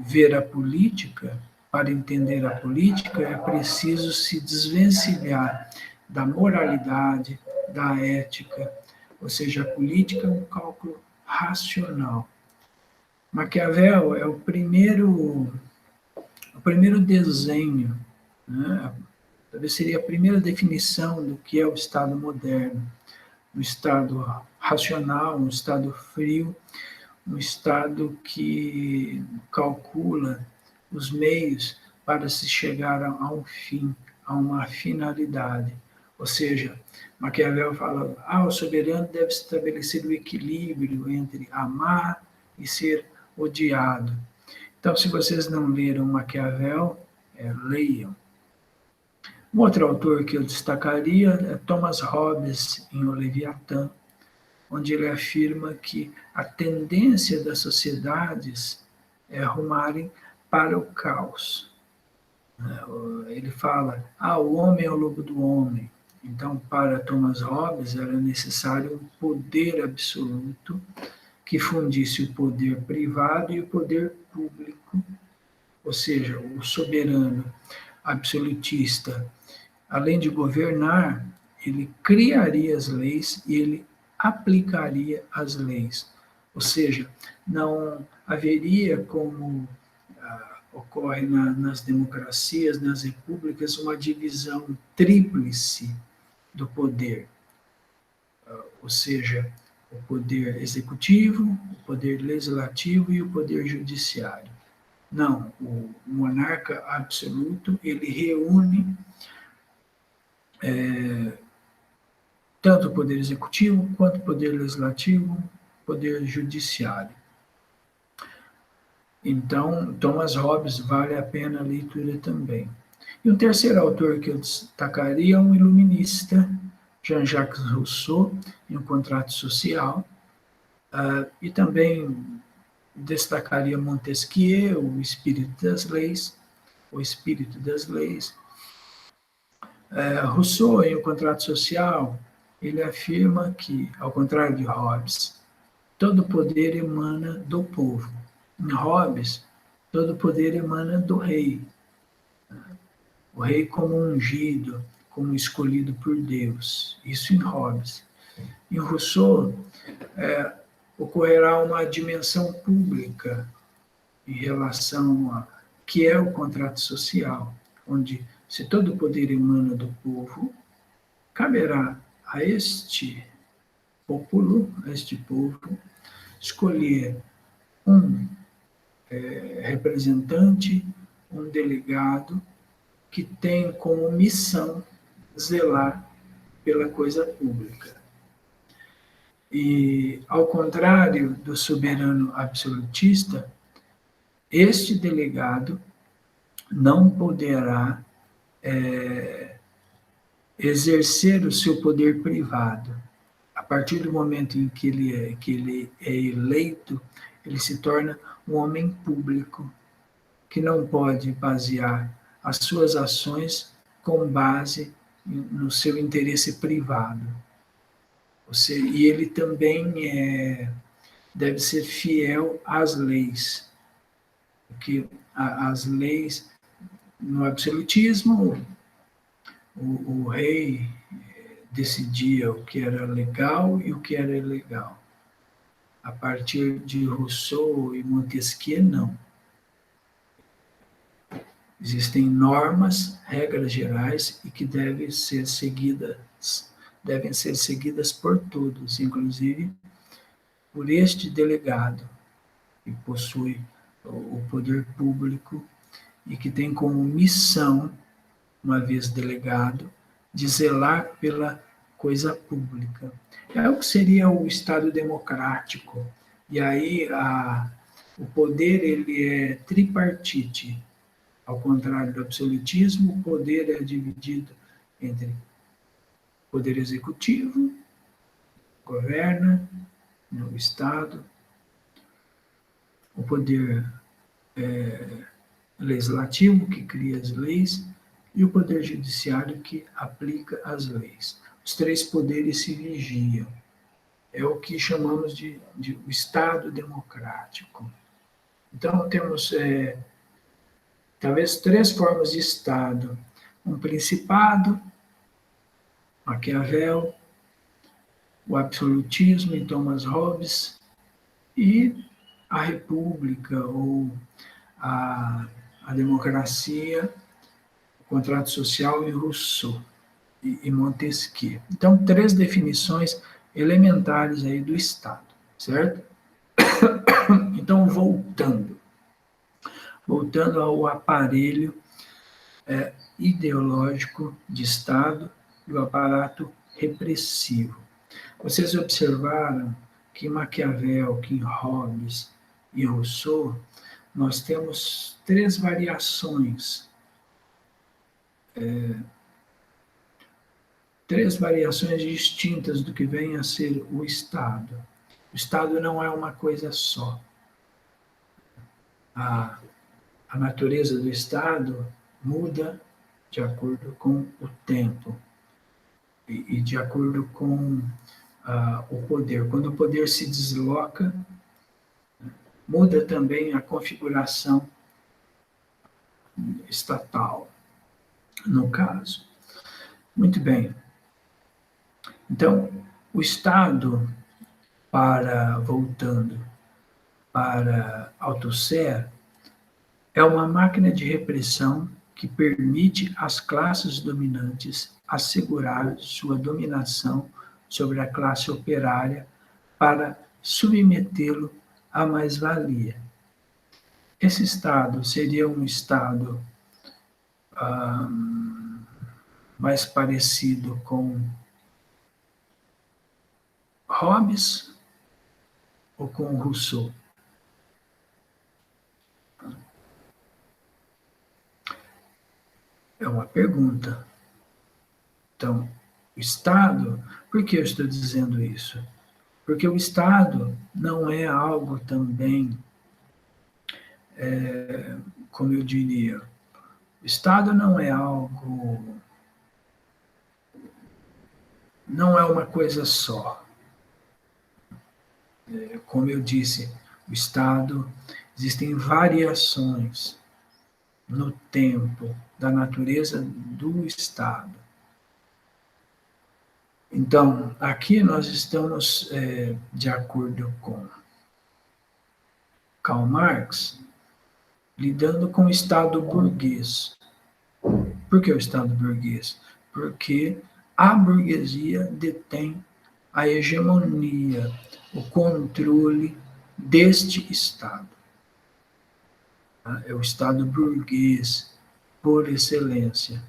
ver a política, para entender a política, é preciso se desvencilhar da moralidade, da ética, ou seja, a política é um cálculo racional. Maquiavel é o primeiro desenho, né? Talvez seria a primeira definição do que é o Estado moderno, um Estado racional, um Estado frio, um Estado que calcula os meios para se chegar a um fim, a uma finalidade. Ou seja, Maquiavel fala, o soberano deve estabelecer o equilíbrio entre amar e ser odiado. Então, se vocês não leram Maquiavel, leiam. Um outro autor que eu destacaria é Thomas Hobbes, em O Leviatã, onde ele afirma que a tendência das sociedades é rumarem para o caos. Ele fala, o homem é o lobo do homem. Então, para Thomas Hobbes, era necessário um poder absoluto que fundisse o poder privado e o poder público, ou seja, o soberano absolutista, além de governar, ele criaria as leis e ele aplicaria as leis. Ou seja, não haveria como ocorre nas democracias, nas repúblicas, uma divisão tríplice do poder. Ou seja, o poder executivo, o poder legislativo e o poder judiciário. Não, o monarca absoluto, ele reúne tanto o poder executivo, quanto o poder legislativo, poder judiciário. Então, Thomas Hobbes vale a pena a leitura também. E um terceiro autor que eu destacaria é um iluminista, Jean-Jacques Rousseau, em Um Contrato Social, e também destacaria Montesquieu, O Espírito das Leis, Rousseau, em O Contrato Social, ele afirma que, ao contrário de Hobbes, todo poder emana do povo. Em Hobbes, todo poder emana do rei. O rei como ungido, como escolhido por Deus. Isso em Hobbes. Em Rousseau, ocorrerá uma dimensão pública em relação a que é o contrato social, onde, se todo o poder emana do povo, caberá a este povo, escolher um representante, um delegado, que tem como missão zelar pela coisa pública. E, ao contrário do soberano absolutista, este delegado não poderá exercer o seu poder privado. A partir do momento em que ele é eleito, ele se torna um homem público, que não pode basear as suas ações com base no seu interesse privado. E ele também deve ser fiel às leis, porque as leis, no absolutismo, o rei decidia o que era legal e o que era ilegal. A partir de Rousseau e Montesquieu, não. Existem normas, regras gerais e que devem ser seguidas por todos, inclusive por este delegado, que possui o poder público e que tem como missão, uma vez delegado, de zelar pela coisa pública. É o que seria o Estado democrático. E aí o poder ele é tripartite. Ao contrário do absolutismo, o poder é dividido entre poder executivo, governa no Estado, o poder legislativo, que cria as leis, e o poder judiciário, que aplica as leis. Os três poderes se vigiam. É o que chamamos de Estado democrático. Então, temos talvez 3 formas de Estado. Um principado, Maquiavel, o absolutismo em Thomas Hobbes e a república ou a, a democracia, o contrato social em Rousseau e Montesquieu. Então, 3 definições elementares aí do Estado, certo? Então, voltando ao aparelho ideológico de Estado e o aparato repressivo. Vocês observaram que em Maquiavel, que em Hobbes e Rousseau, nós temos 3 variações, 3 variações distintas do que vem a ser o Estado. O Estado não é uma coisa só. A, a natureza do Estado muda de acordo com o tempo e de acordo com o poder. Quando o poder se desloca, muda também a configuração estatal, no caso. Muito bem. Então, o Estado, voltando para Althusser, é uma máquina de repressão que permite às classes dominantes assegurar sua dominação sobre a classe operária para submetê-lo à mais-valia. Esse Estado seria um Estado mais parecido com Hobbes ou com Rousseau? É uma pergunta. Então, o Estado, por que eu estou dizendo isso? Porque o Estado não é algo também, como eu diria, o Estado não é algo, não é uma coisa só. Como eu disse, o Estado, existem variações no tempo da natureza do Estado. Então, aqui nós estamos, de acordo com Karl Marx, lidando com o Estado burguês. Por que o Estado burguês? Porque a burguesia detém a hegemonia, o controle deste Estado. É o Estado burguês, por excelência.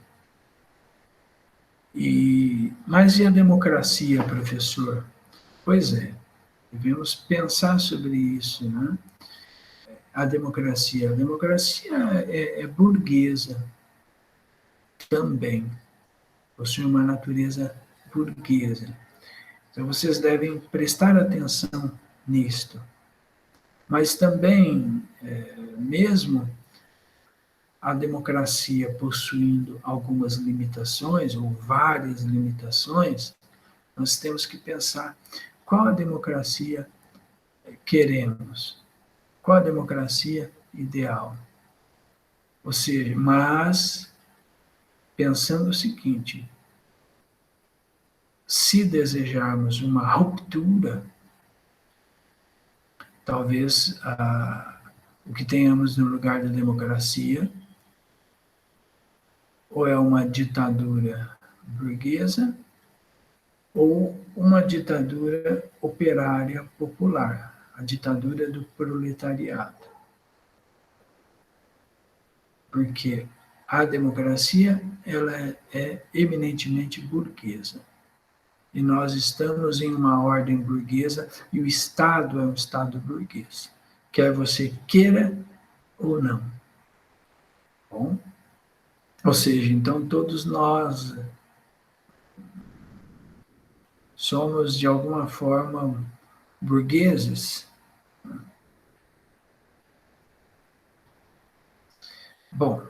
Mas e a democracia, professor? Pois é, devemos pensar sobre isso, né? A democracia é burguesa também, possui uma natureza burguesa. Então vocês devem prestar atenção nisto. Mas também, mesmo a democracia possuindo algumas limitações, ou várias limitações, nós temos que pensar qual a democracia queremos, qual a democracia ideal. Ou seja, mas pensando o seguinte: se desejarmos uma ruptura, talvez o que tenhamos no lugar da democracia ou é uma ditadura burguesa ou uma ditadura operária popular, a ditadura do proletariado. Porque a democracia ela é eminentemente burguesa. E nós estamos em uma ordem burguesa e o Estado é um Estado burguês, quer você queira ou não. Bom? Ou seja, então todos nós somos de alguma forma burgueses. Bom,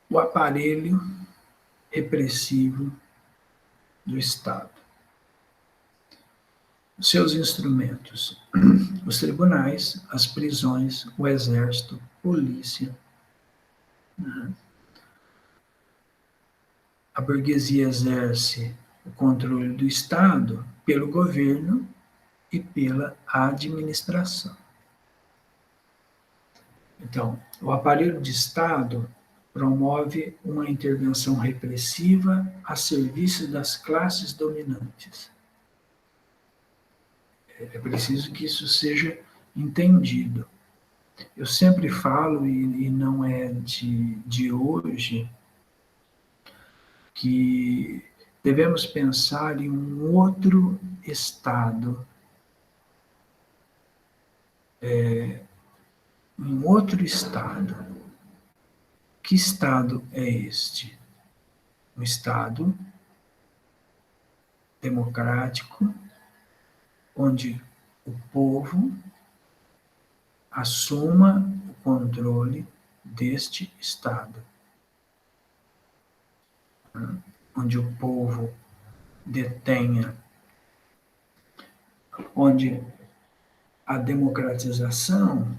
o aparelho repressivo do Estado. Seus instrumentos: os tribunais, as prisões, o exército, polícia. A burguesia exerce o controle do Estado pelo governo e pela administração. Então, o aparelho de Estado promove uma intervenção repressiva a serviço das classes dominantes. É preciso que isso seja entendido. Eu sempre falo, e não é de hoje, que devemos pensar em um outro Estado, um outro Estado. Que Estado é este? Um Estado democrático, onde o povo assuma o controle deste Estado, onde o povo detenha, onde a democratização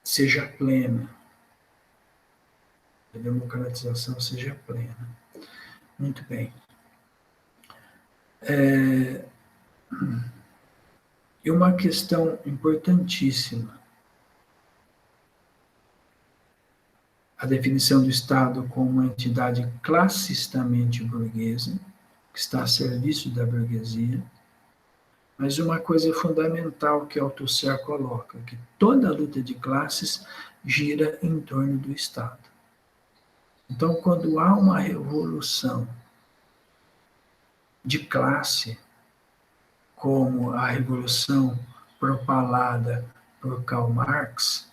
seja plena. A democratização seja plena. Muito bem. E uma questão importantíssima: a definição do Estado como uma entidade classicamente burguesa, que está a serviço da burguesia, mas uma coisa fundamental que Althusser coloca, que toda a luta de classes gira em torno do Estado. Então, quando há uma revolução de classe, como a revolução propalada por Karl Marx,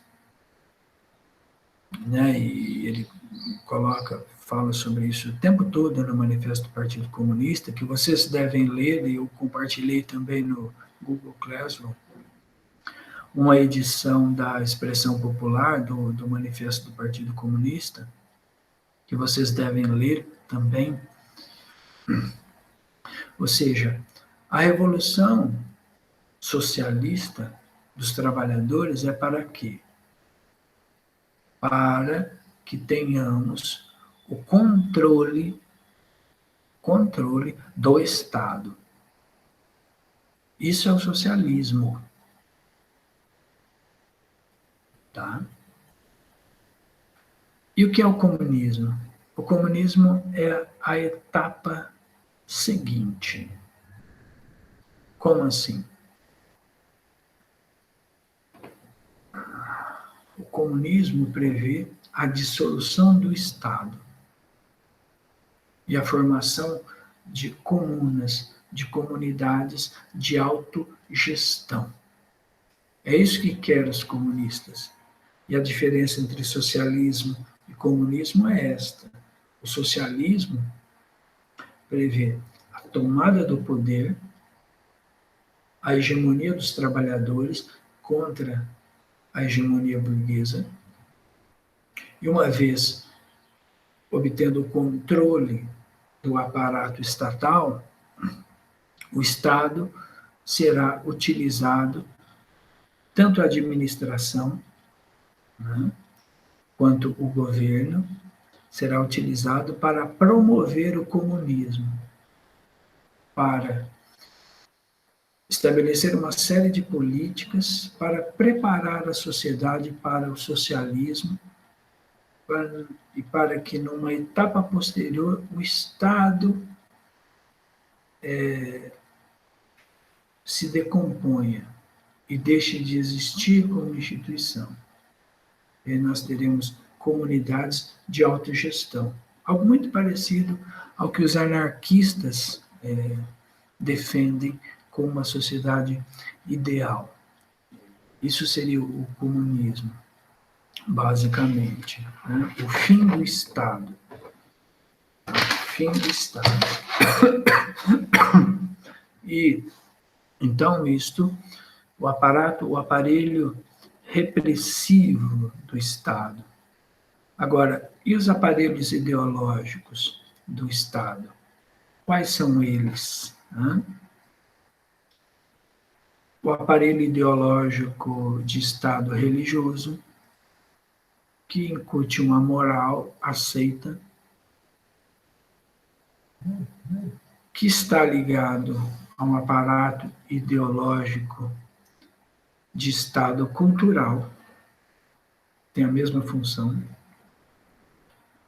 né, e ele fala sobre isso o tempo todo no Manifesto do Partido Comunista, que vocês devem ler, e eu compartilhei também no Google Classroom, uma edição da Expressão Popular do Manifesto do Partido Comunista, que vocês devem ler também. Ou seja, a revolução socialista dos trabalhadores é para quê? Para que tenhamos o controle do Estado. Isso é o socialismo. Tá? E o que é o comunismo? O comunismo é a etapa seguinte. Como assim? O comunismo prevê a dissolução do Estado e a formação de comunas, de comunidades de autogestão. É isso que querem os comunistas. E a diferença entre socialismo e comunismo é esta: o socialismo prevê a tomada do poder, a hegemonia dos trabalhadores contra a hegemonia burguesa, e uma vez obtendo o controle do aparato estatal, o Estado será utilizado, tanto a administração, né, quanto o governo, será utilizado para promover o comunismo, para estabelecer uma série de políticas para preparar a sociedade para o socialismo, e para que, numa etapa posterior, o Estado se decomponha e deixe de existir como instituição. E aí nós teremos comunidades de autogestão. Algo muito parecido ao que os anarquistas defendem como uma sociedade ideal. Isso seria o comunismo, basicamente, né? O fim do Estado. Fim do Estado. E, então, o aparelho repressivo do Estado. Agora, e os aparelhos ideológicos do Estado? Quais são eles? o aparelho ideológico de Estado religioso, que incute uma moral aceita, que está ligado a um aparato ideológico de Estado cultural, tem a mesma função.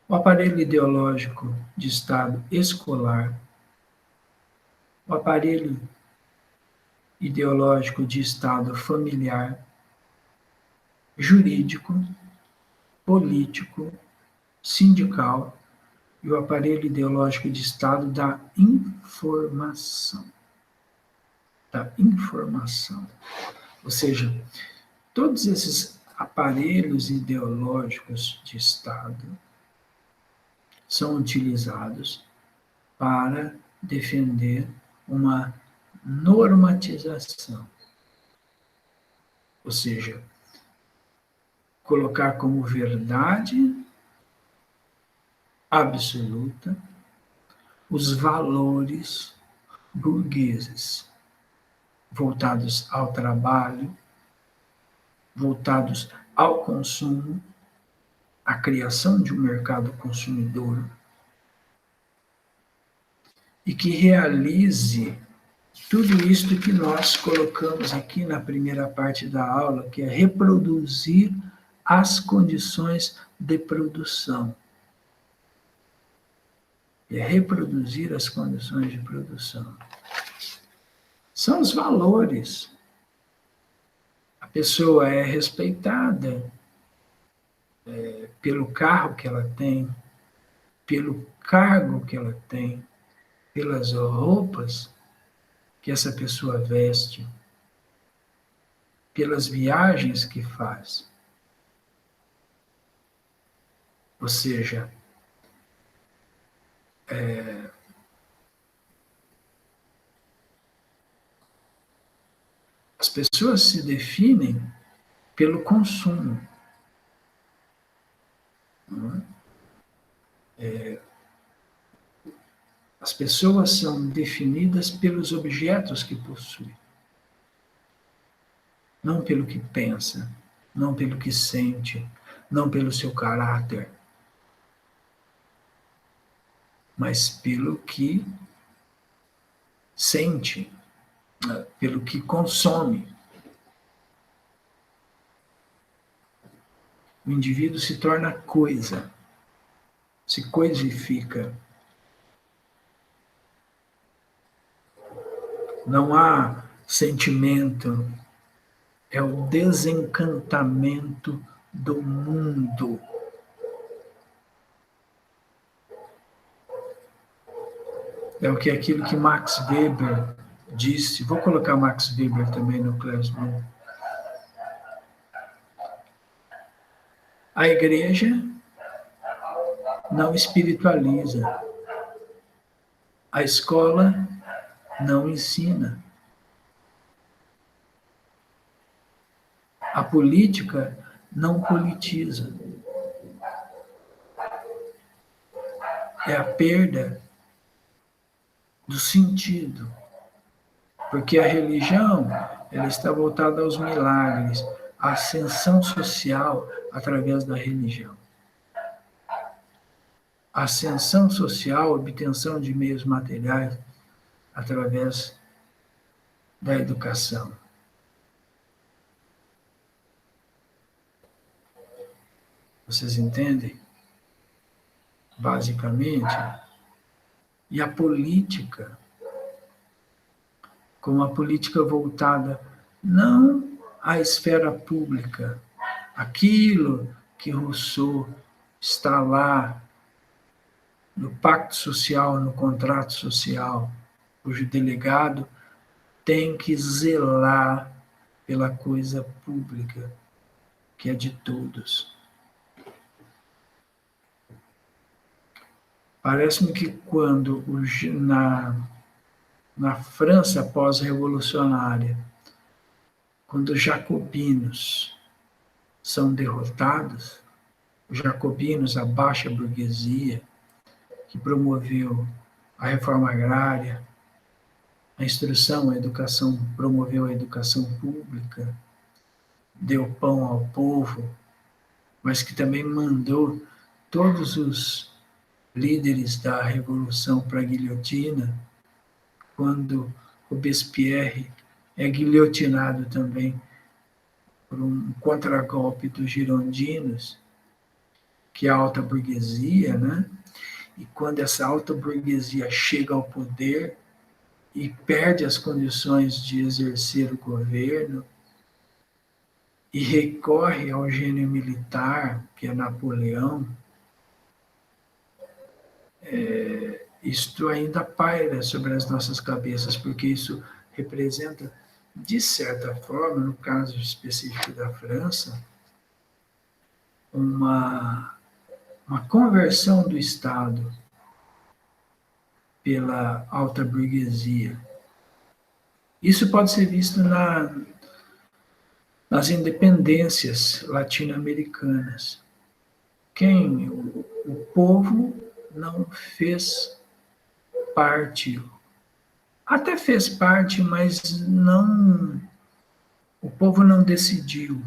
O aparelho ideológico de Estado escolar, o aparelho ideológico de Estado familiar, jurídico, político, sindical e o aparelho ideológico de Estado da informação. Da informação. Ou seja, todos esses aparelhos ideológicos de Estado são utilizados para defender uma normatização. Ou seja, colocar como verdade absoluta os valores burgueses voltados ao trabalho, voltados ao consumo, à criação de um mercado consumidor e que realize tudo isto que nós colocamos aqui na primeira parte da aula, que é reproduzir as condições de produção. É reproduzir as condições de produção. São os valores. A pessoa é respeitada pelo carro que ela tem, pelo cargo que ela tem, pelas roupas que essa pessoa veste, pelas viagens que faz. Ou seja, as pessoas se definem pelo consumo. As pessoas são definidas pelos objetos que possuem, não pelo que pensa, não pelo que sente, não pelo seu caráter, mas pelo que sente, pelo que consome. O indivíduo se torna coisa, se coisifica. Não há sentimento, é o desencantamento do mundo. É o que aquilo que Max Weber disse. Vou colocar Max Weber também no Classroom. A igreja não espiritualiza. A escola não ensina. A política não politiza. É a perda do sentido. Porque a religião, ela está voltada aos milagres, à ascensão social através da religião. Ascensão social, obtenção de meios materiais através da educação. Vocês entendem? Basicamente. E a política, como a política voltada não à esfera pública, aquilo que Rousseau está lá no pacto social, no contrato social, cujo delegado tem que zelar pela coisa pública, que é de todos. Parece-me que quando na França pós-revolucionária, quando os jacobinos são derrotados, os jacobinos, a baixa burguesia, que promoveu a reforma agrária, a instrução, a educação, promoveu a educação pública, deu pão ao povo, mas que também mandou todos os líderes da revolução para a guilhotina, quando Robespierre é guilhotinado também por um contragolpe dos girondinos, que é a alta burguesia, né? E quando essa alta burguesia chega ao poder e perde as condições de exercer o governo e recorre ao gênio militar, que é Napoleão, isto ainda paira sobre as nossas cabeças, porque isso representa, de certa forma, no caso específico da França, uma conversão do Estado pela alta burguesia. Isso pode ser visto nas independências latino-americanas. O povo não fez parte, até fez parte, mas não, o povo não decidiu.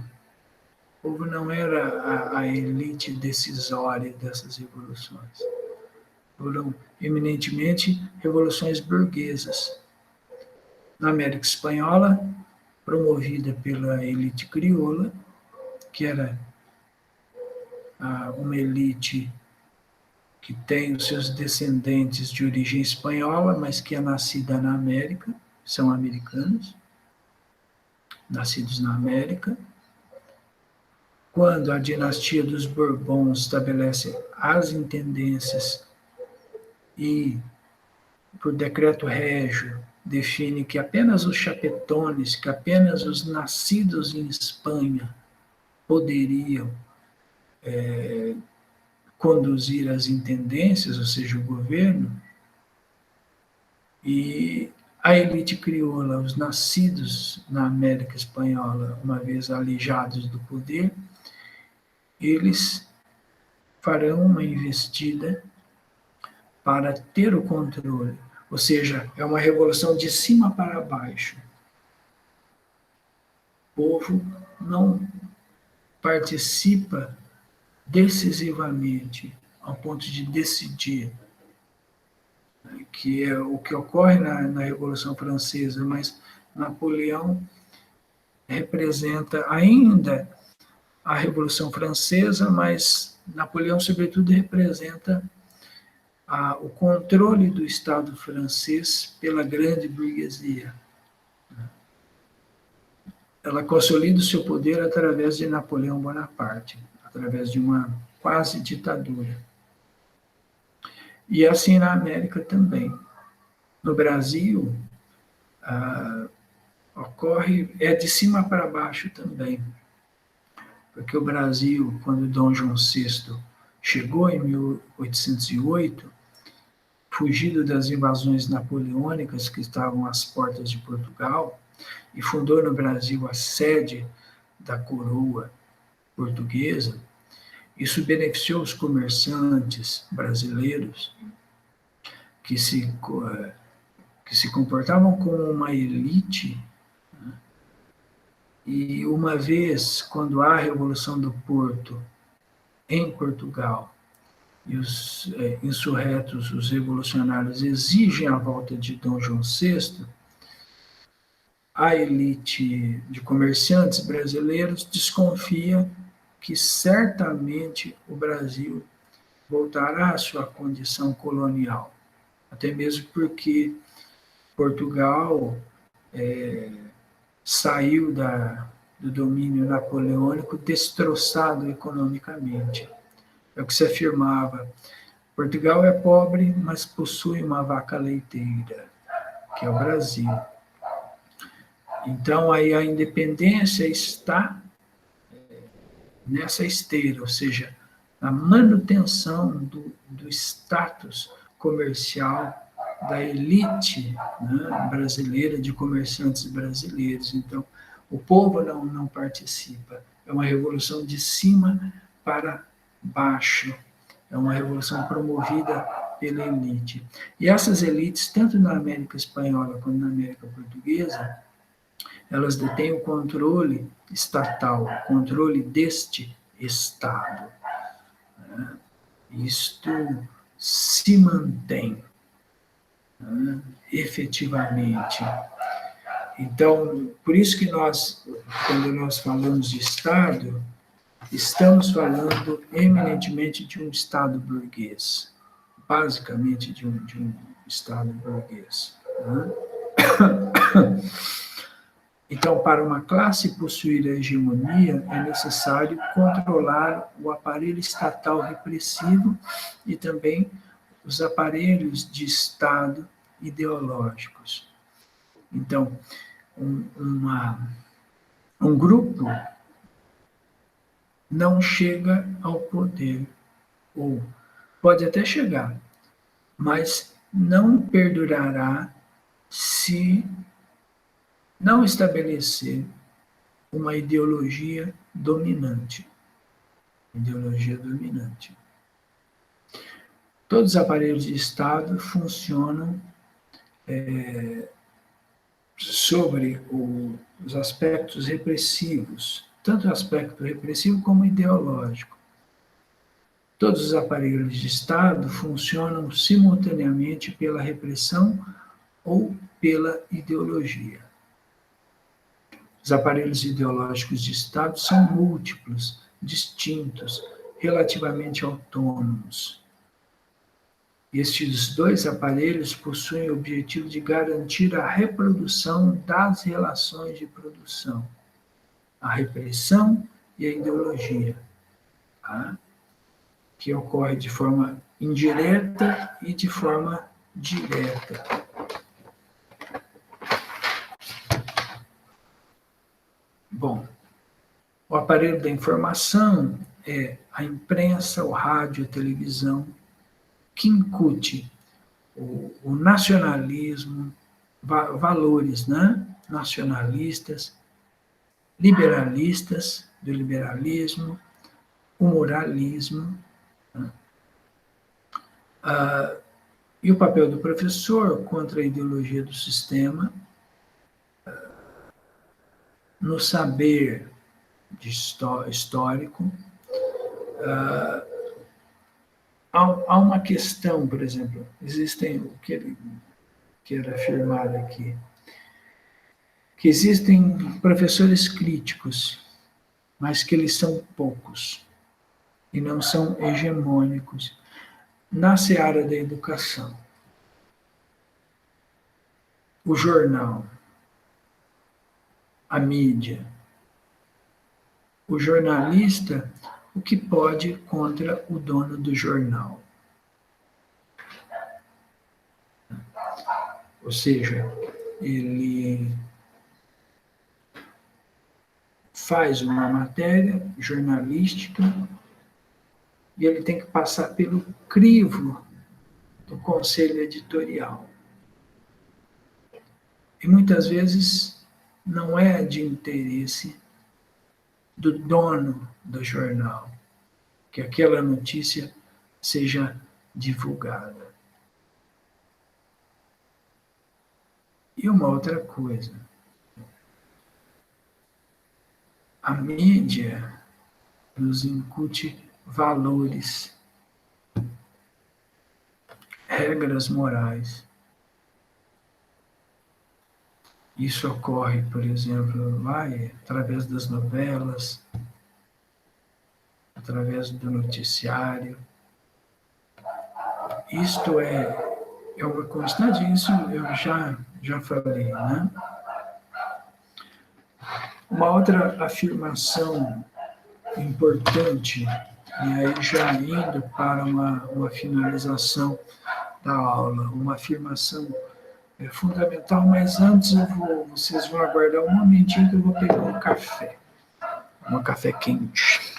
O povo não era a elite decisória dessas revoluções. Foram eminentemente revoluções burguesas. Na América Espanhola, promovida pela elite crioula, que era uma elite que tem os seus descendentes de origem espanhola, mas que é nascida na América, são americanos, nascidos na América. Quando a dinastia dos Bourbons estabelece as intendências e, por decreto régio, define que apenas os chapetones, que apenas os nascidos em Espanha poderiam conduzir as intendências, ou seja, o governo, e a elite crioula, os nascidos na América Espanhola, uma vez alijados do poder, eles farão uma investida para ter o controle. Ou seja, é uma revolução de cima para baixo. O povo não participa decisivamente ao ponto de decidir, que é o que ocorre na Revolução Francesa, mas Napoleão representa ainda a Revolução Francesa, mas Napoleão, sobretudo, representa o controle do Estado francês pela grande burguesia. Ela consolida o seu poder através de Napoleão Bonaparte, através de uma quase ditadura. E assim na América também. No Brasil, ocorre, é de cima para baixo também. Porque o Brasil, quando Dom João VI chegou em 1808, fugido das invasões napoleônicas que estavam às portas de Portugal, e fundou no Brasil a sede da coroa portuguesa, isso beneficiou os comerciantes brasileiros que se comportavam como uma elite, né? E uma vez, quando há a Revolução do Porto em Portugal, e os insurretos, os revolucionários, exigem a volta de Dom João VI, a elite de comerciantes brasileiros desconfia que certamente o Brasil voltará à sua condição colonial, até mesmo porque Portugal saiu do domínio napoleônico destroçado economicamente. É o que se afirmava. Portugal é pobre, mas possui uma vaca leiteira, que é o Brasil. Então, aí a independência está nessa esteira, ou seja, a manutenção do status comercial da elite, né, brasileira, de comerciantes brasileiros. Então, o povo não participa. É uma revolução de cima para baixo. É uma revolução promovida pela elite. E essas elites, tanto na América Espanhola quanto na América Portuguesa, elas detêm o controle estatal, o controle deste Estado. Isto se mantém, né, efetivamente. Então, por isso que nós, quando nós falamos de Estado, estamos falando eminentemente de um Estado burguês, basicamente de um Estado burguês. Né? Então, para uma classe possuir a hegemonia, é necessário controlar o aparelho estatal repressivo e também os aparelhos de Estado ideológicos. Então, um grupo não chega ao poder, ou pode até chegar, mas não perdurará se não estabelecer uma ideologia dominante. Ideologia dominante. Todos os aparelhos de Estado funcionam sobre os aspectos repressivos, tanto o aspecto repressivo como ideológico. Todos os aparelhos de Estado funcionam simultaneamente pela repressão ou pela ideologia. Os aparelhos ideológicos de Estado são múltiplos, distintos, relativamente autônomos. Estes dois aparelhos possuem o objetivo de garantir a reprodução das relações de produção, a repressão e a ideologia, tá? Que ocorre de forma indireta e de forma direta. Bom, o aparelho da informação é a imprensa, o rádio, a televisão, que incute o nacionalismo, valores, né, nacionalistas, liberalistas, do liberalismo, o moralismo. Né? E o papel do professor contra a ideologia do sistema, no saber histórico. Há uma questão, por exemplo, existem, o que ele quer afirmar aqui, que existem professores críticos, mas que eles são poucos e não são hegemônicos na seara da educação. O jornal, a mídia, o jornalista, o que pode contra o dono do jornal. Ou seja, ele faz uma matéria jornalística e ele tem que passar pelo crivo do conselho editorial. E muitas vezes não é de interesse do dono do jornal que aquela notícia seja divulgada. E uma outra coisa, a mídia nos incute valores, regras morais. Isso ocorre, por exemplo, através das novelas, através do noticiário. Isto é uma constante, isso eu já falei, né? Uma outra afirmação importante, e aí já indo para uma finalização da aula, uma afirmação fundamental, mas antes vocês vão aguardar um momentinho que eu vou pegar um café quente.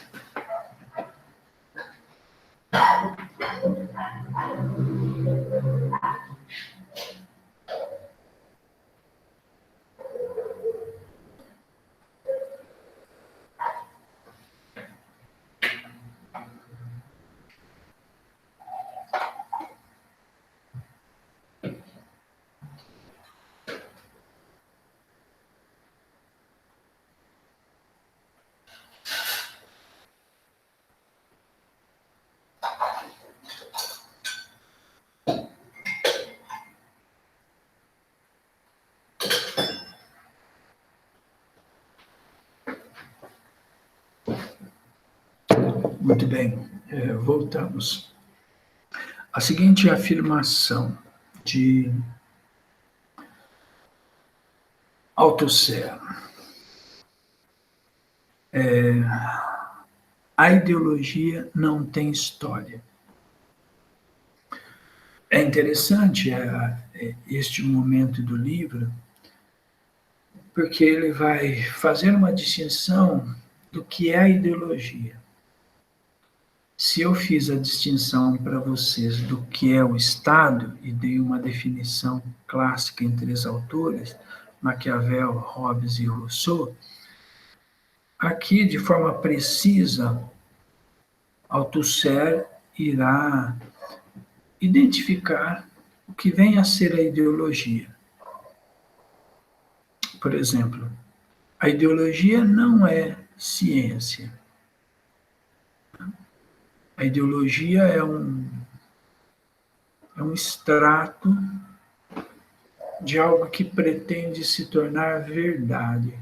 Muito bem, voltamos. A seguinte afirmação de Althusser. A ideologia não tem história. É interessante este momento do livro, porque ele vai fazer uma distinção do que é a ideologia. Se eu fiz a distinção para vocês do que é o Estado, e dei uma definição clássica em 3 autores, Maquiavel, Hobbes e Rousseau, aqui, de forma precisa, Althusser irá identificar o que vem a ser a ideologia. Por exemplo, a ideologia não é ciência. A ideologia é um extrato de algo que pretende se tornar verdade,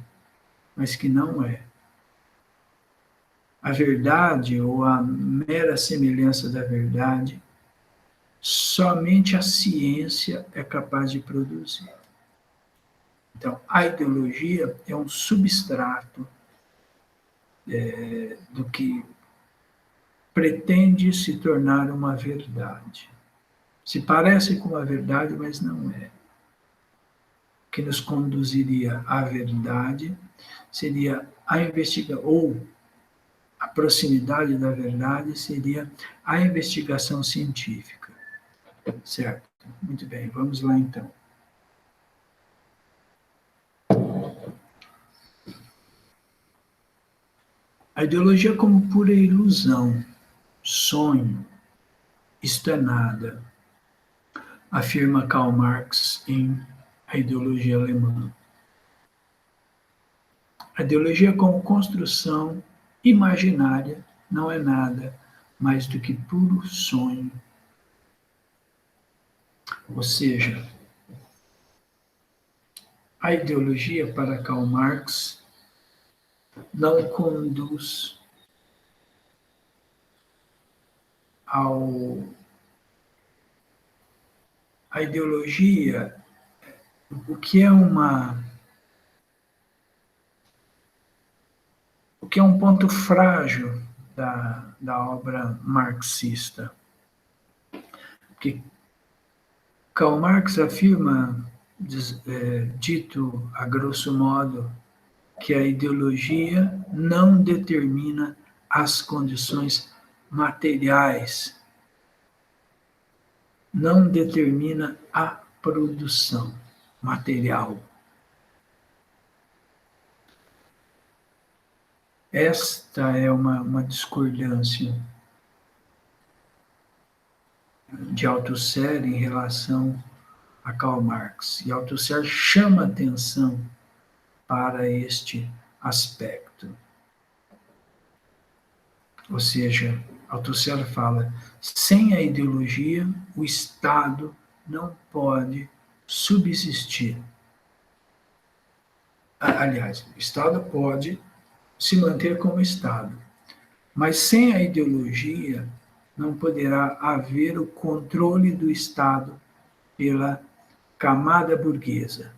mas que não é. A verdade, ou a mera semelhança da verdade, somente a ciência é capaz de produzir. Então, a ideologia é um substrato do que pretende se tornar uma verdade. Se parece com uma verdade, mas não é. O que nos conduziria à verdade seria a investigação, ou a proximidade da verdade seria a investigação científica. Certo? Muito bem, vamos lá então. A ideologia como pura ilusão, sonho, isto é nada, afirma Karl Marx em A Ideologia Alemã. A ideologia como construção imaginária não é nada mais do que puro sonho. Ou seja, a ideologia para Karl Marx não conduz a ideologia, o que é um ponto frágil da obra marxista. Porque Karl Marx afirma, dito a grosso modo, que a ideologia não determina as condições materiais, não determina a produção material. Esta é uma discordância de Althusser em relação a Karl Marx. E Althusser chama atenção para este aspecto. Ou seja, Althusser fala, sem a ideologia, o Estado não pode subsistir. Aliás, o Estado pode se manter como Estado, mas sem a ideologia não poderá haver o controle do Estado pela camada burguesa,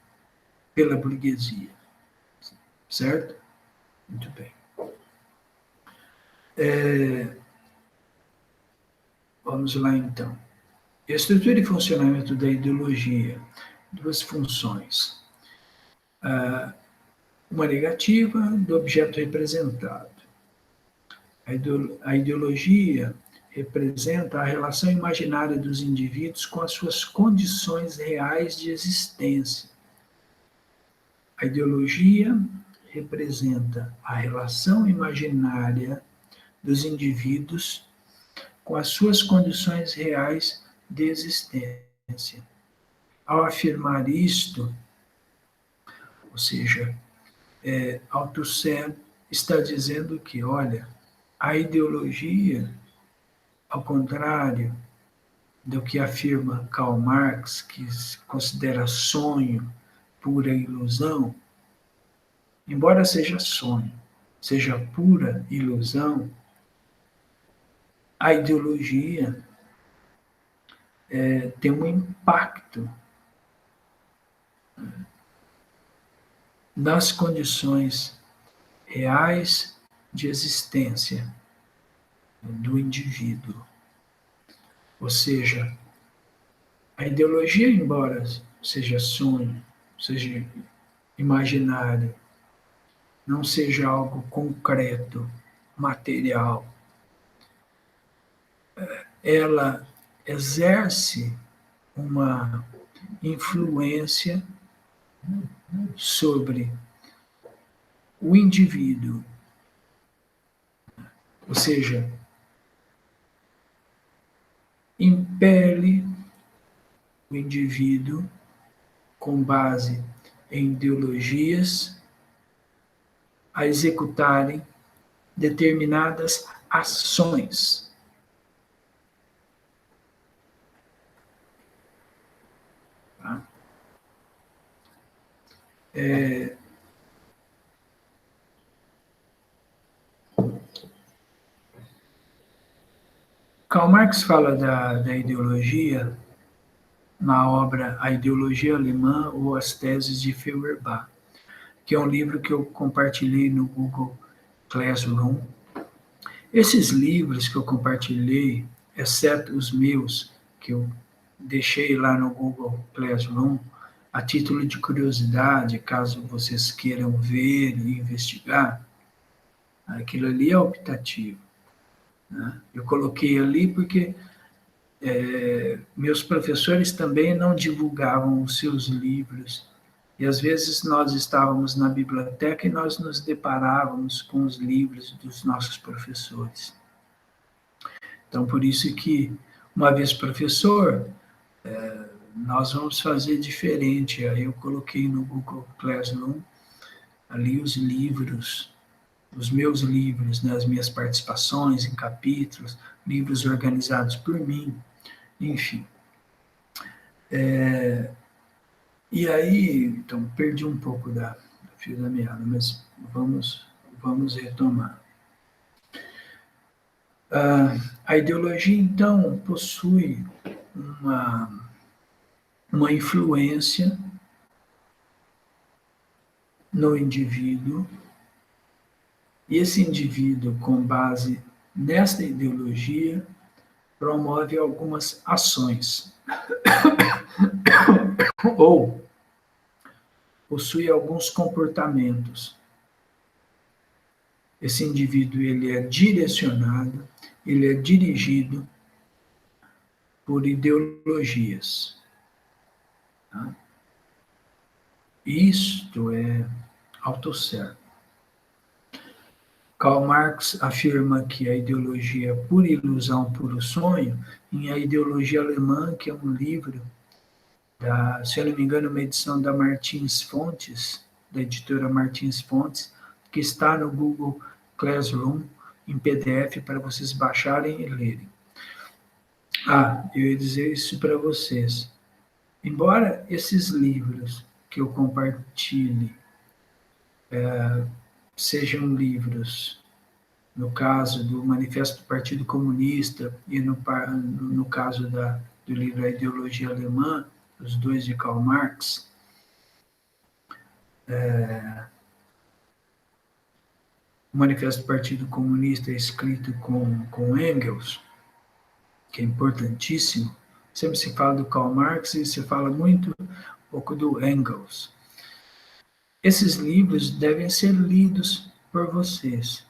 pela burguesia. Certo? Muito bem. Vamos lá, então. A estrutura e funcionamento da ideologia. 2 funções. Uma negativa do objeto representado. A ideologia representa a relação imaginária dos indivíduos com as suas condições reais de existência. A ideologia representa a relação imaginária dos indivíduos com as suas condições reais de existência. Ao afirmar isto, ou seja, Althusser está dizendo que, olha, a ideologia, ao contrário do que afirma Karl Marx, que se considera sonho, pura ilusão, embora seja sonho, seja pura ilusão, a ideologia tem um impacto nas condições reais de existência do indivíduo. Ou seja, a ideologia, embora seja sonho, seja imaginário, não seja algo concreto, material, ela exerce uma influência sobre o indivíduo. Ou seja, impele o indivíduo com base em ideologias a executarem determinadas ações. Tá? Karl Marx fala da ideologia na obra A Ideologia Alemã ou As Teses de Feuerbach, que é um livro que eu compartilhei no Google Classroom. Esses livros que eu compartilhei, exceto os meus, que eu deixei lá no Google Classroom, a título de curiosidade, caso vocês queiram ver e investigar, aquilo ali é optativo. Né? Eu coloquei ali porque meus professores também não divulgavam os seus livros. E às vezes nós estávamos na biblioteca e nós nos deparávamos com os livros dos nossos professores. Então, por isso que, uma vez professor, nós vamos fazer diferente. Aí eu coloquei no Google Classroom ali os livros, os meus livros, né, as minhas participações em capítulos, livros organizados por mim, enfim. E aí, então, perdi um pouco do fio da meada, mas vamos retomar. A ideologia, então, possui uma influência no indivíduo, e esse indivíduo, com base nesta ideologia, promove algumas ações, ou possui alguns comportamentos. Esse indivíduo ele é direcionado, ele é dirigido por ideologias. Tá? Isto é autocerto. Karl Marx afirma que a ideologia é pura ilusão, puro sonho, em A Ideologia Alemã, que é um livro, se eu não me engano, uma edição da Martins Fontes, da editora Martins Fontes, que está no Google Classroom, em PDF, para vocês baixarem e lerem. Eu ia dizer isso para vocês. Embora esses livros que eu compartilhe sejam livros, no caso do Manifesto do Partido Comunista e no caso do livro A Ideologia Alemã, os dois de Karl Marx, o Manifesto do Partido Comunista é escrito com Engels, que é importantíssimo. Sempre se fala do Karl Marx e se fala muito pouco do Engels. Esses livros devem ser lidos por vocês,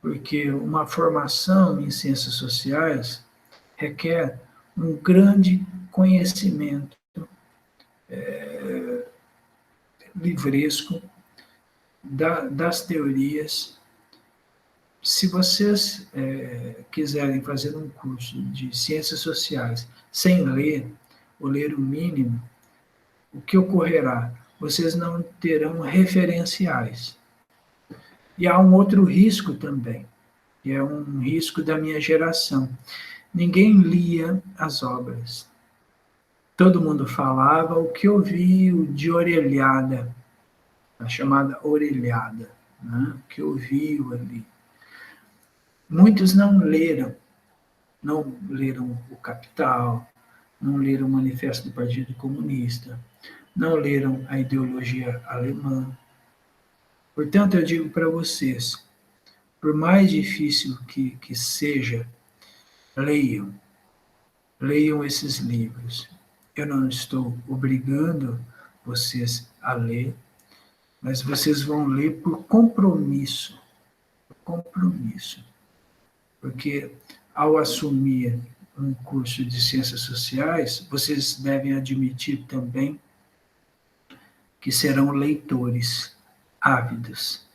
porque uma formação em ciências sociais requer um grande conhecimento livresco das teorias. Se vocês quiserem fazer um curso de ciências sociais sem ler, ou ler o mínimo, o que ocorrerá? Vocês não terão referenciais. E há um outro risco também, que é um risco da minha geração. Ninguém lia as obras. Todo mundo falava o que ouviu de orelhada, a chamada orelhada, né? O que ouviu ali. Muitos não leram, não leram o Capital, não leram o Manifesto do Partido Comunista, não leram a ideologia alemã. Portanto, eu digo para vocês, por mais difícil que seja, leiam, leiam esses livros. Eu não estou obrigando vocês a ler, mas vocês vão ler por compromisso, porque ao assumir um curso de Ciências Sociais, vocês devem admitir também que serão leitores ávidos,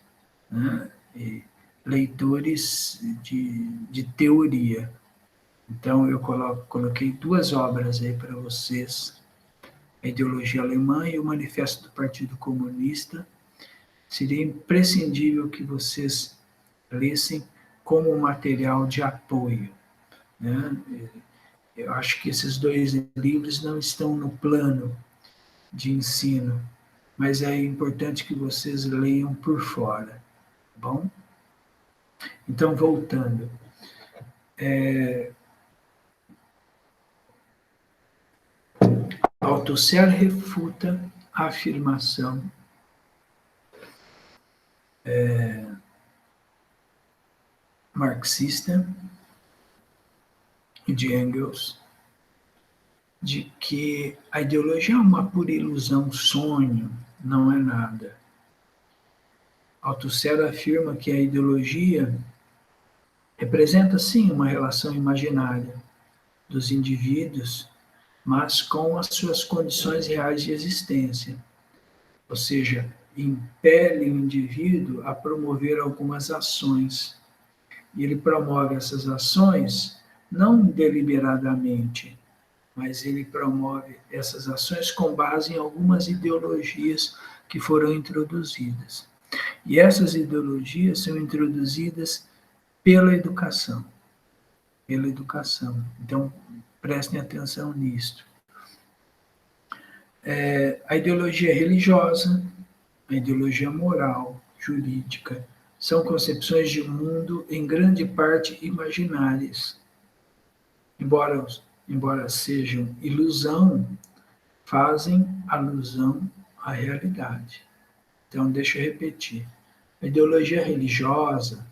né? E leitores de teoria. Então, eu coloquei 2 obras aí para vocês, a Ideologia Alemã e o Manifesto do Partido Comunista. Seria imprescindível que vocês lessem como material de apoio, né? Eu acho que esses 2 livros não estão no plano de ensino, mas é importante que vocês leiam por fora, tá bom? Então, voltando. Althusser refuta a afirmação marxista de Engels de que a ideologia é uma pura ilusão, sonho, não é nada. Althusser afirma que a ideologia representa, sim, uma relação imaginária dos indivíduos, mas com as suas condições reais de existência. Ou seja, impele o indivíduo a promover algumas ações. E ele promove essas ações não deliberadamente, mas ele promove essas ações com base em algumas ideologias que foram introduzidas. E essas ideologias são introduzidas pela educação. Pela educação. Então, prestem atenção nisto. A ideologia religiosa, a ideologia moral, jurídica, são concepções de mundo em grande parte imaginárias. Embora sejam ilusão, fazem alusão à realidade. Então, deixa eu repetir. A ideologia religiosa,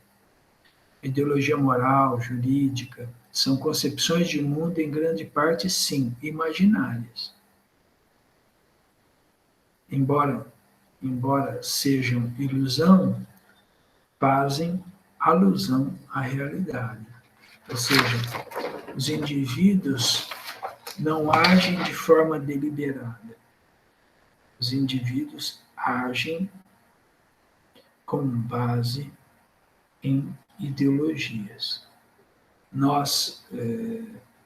a ideologia moral, jurídica, são concepções de mundo em grande parte, sim, imaginárias. Embora sejam ilusão, fazem alusão à realidade. Ou seja, os indivíduos não agem de forma deliberada. Os indivíduos agem com base em ideologias. Nós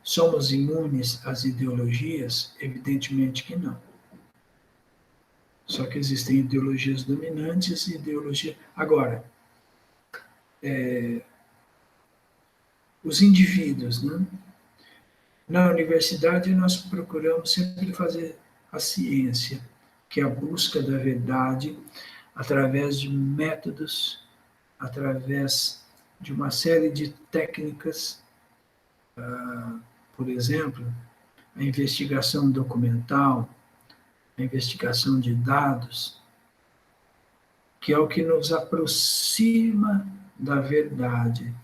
somos imunes às ideologias? Evidentemente que não. Só que existem ideologias dominantes e ideologias. Agora, os indivíduos, né? Na universidade, nós procuramos sempre fazer a ciência, que é a busca da verdade através de métodos, através de uma série de técnicas, por exemplo, a investigação documental, a investigação de dados, que é o que nos aproxima da verdade.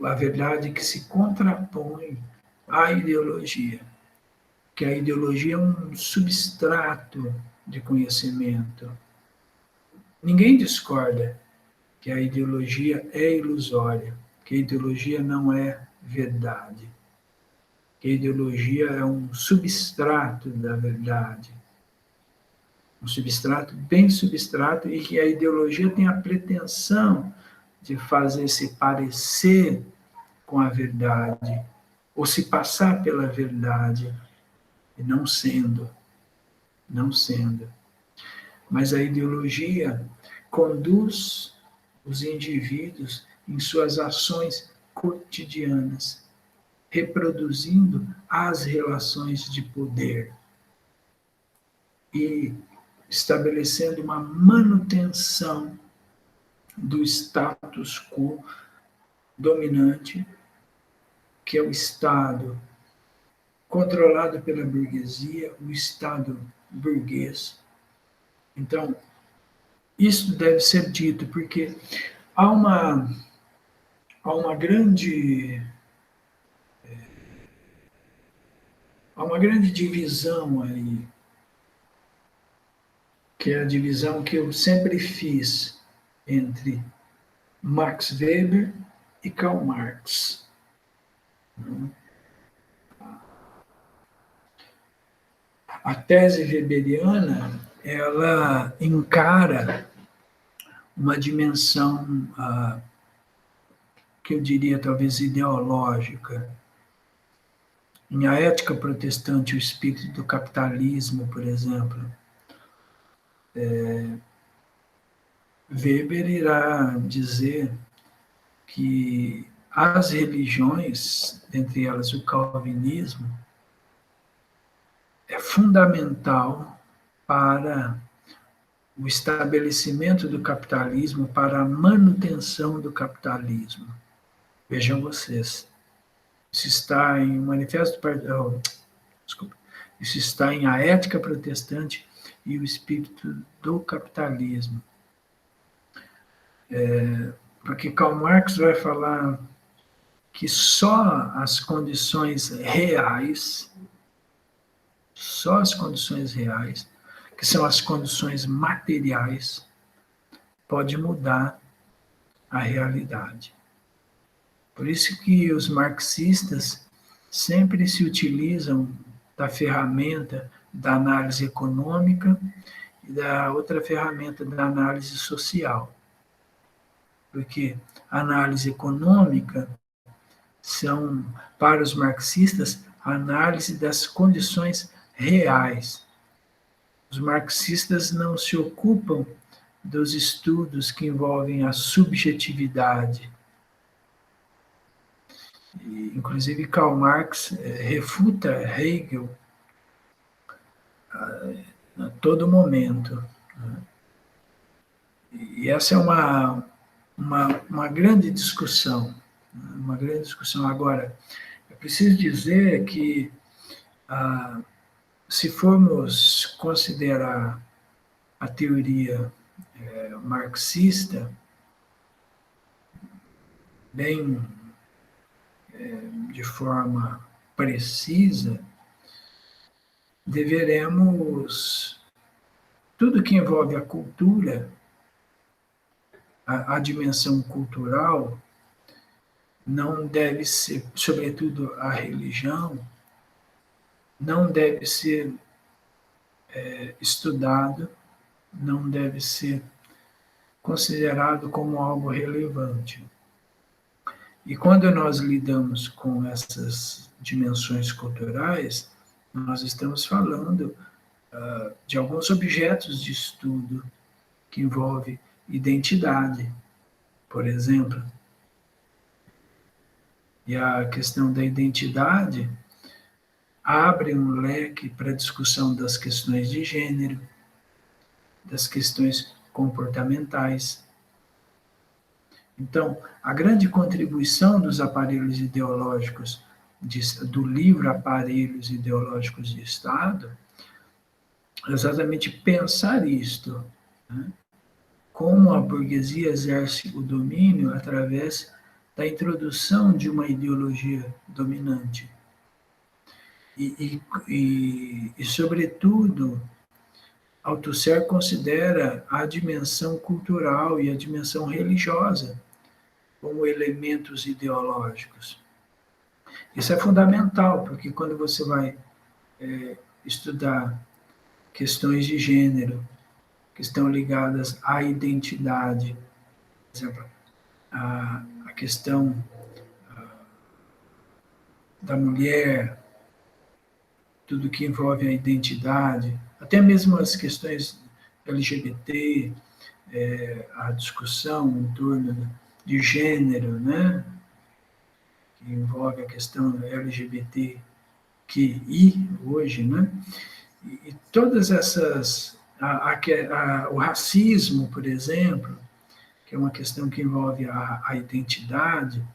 A verdade que se contrapõe à ideologia, que a ideologia é um substrato de conhecimento. Ninguém discorda que a ideologia é ilusória, que a ideologia não é verdade, que a ideologia é um substrato da verdade, um substrato bem substrato, e que a ideologia tem a pretensão de fazer se parecer com a verdade, ou se passar pela verdade, e não sendo. Mas a ideologia conduz os indivíduos em suas ações cotidianas, reproduzindo as relações de poder e estabelecendo uma manutenção do status quo dominante, que é o Estado controlado pela burguesia, o Estado burguês. Então, isso deve ser dito, porque há uma, há uma grande há uma grande divisão aí, que é a divisão que eu sempre fiz entre Max Weber e Karl Marx. A tese weberiana, ela encara uma dimensão, que eu diria talvez ideológica. Em A Ética Protestante, o Espírito do Capitalismo, por exemplo, Weber irá dizer que as religiões, entre elas o calvinismo, é fundamental para o estabelecimento do capitalismo, para a manutenção do capitalismo. Vejam vocês, isso está em Manifesto, desculpa, isso está em A Ética Protestante e o Espírito do Capitalismo. Porque Karl Marx vai falar que só as condições reais, que são as condições materiais, pode mudar a realidade. Por isso que os marxistas sempre se utilizam da ferramenta da análise econômica e da outra ferramenta da análise social. Porque a análise econômica são, para os marxistas, a análise das condições reais. Os marxistas não se ocupam dos estudos que envolvem a subjetividade. E, inclusive, Karl Marx refuta Hegel a todo momento. E essa é uma grande discussão. Uma grande discussão. Agora, é preciso dizer que, se formos considerar a teoria marxista, bem de forma precisa, deveremos, tudo que envolve a cultura, a dimensão cultural, não deve ser, sobretudo a religião, não deve ser estudado, não deve ser considerado como algo relevante. E quando nós lidamos com essas dimensões culturais, nós estamos falando de alguns objetos de estudo que envolvem identidade, por exemplo. E a questão da identidade abre um leque para a discussão das questões de gênero, das questões comportamentais. Então, a grande contribuição dos aparelhos ideológicos, do livro Aparelhos Ideológicos de Estado, é exatamente pensar isto, né? Como a burguesia exerce o domínio através da introdução de uma ideologia dominante. E sobretudo, Althusser considera a dimensão cultural e a dimensão religiosa como elementos ideológicos. Isso é fundamental, porque quando você vai estudar questões de gênero, que estão ligadas à identidade, por exemplo, a questão da mulher, tudo que envolve a identidade, até mesmo as questões LGBT, a discussão em torno de gênero, né? Que envolve a questão LGBT que hoje, né? E todas essas, o racismo, por exemplo, que é uma questão que envolve a identidade,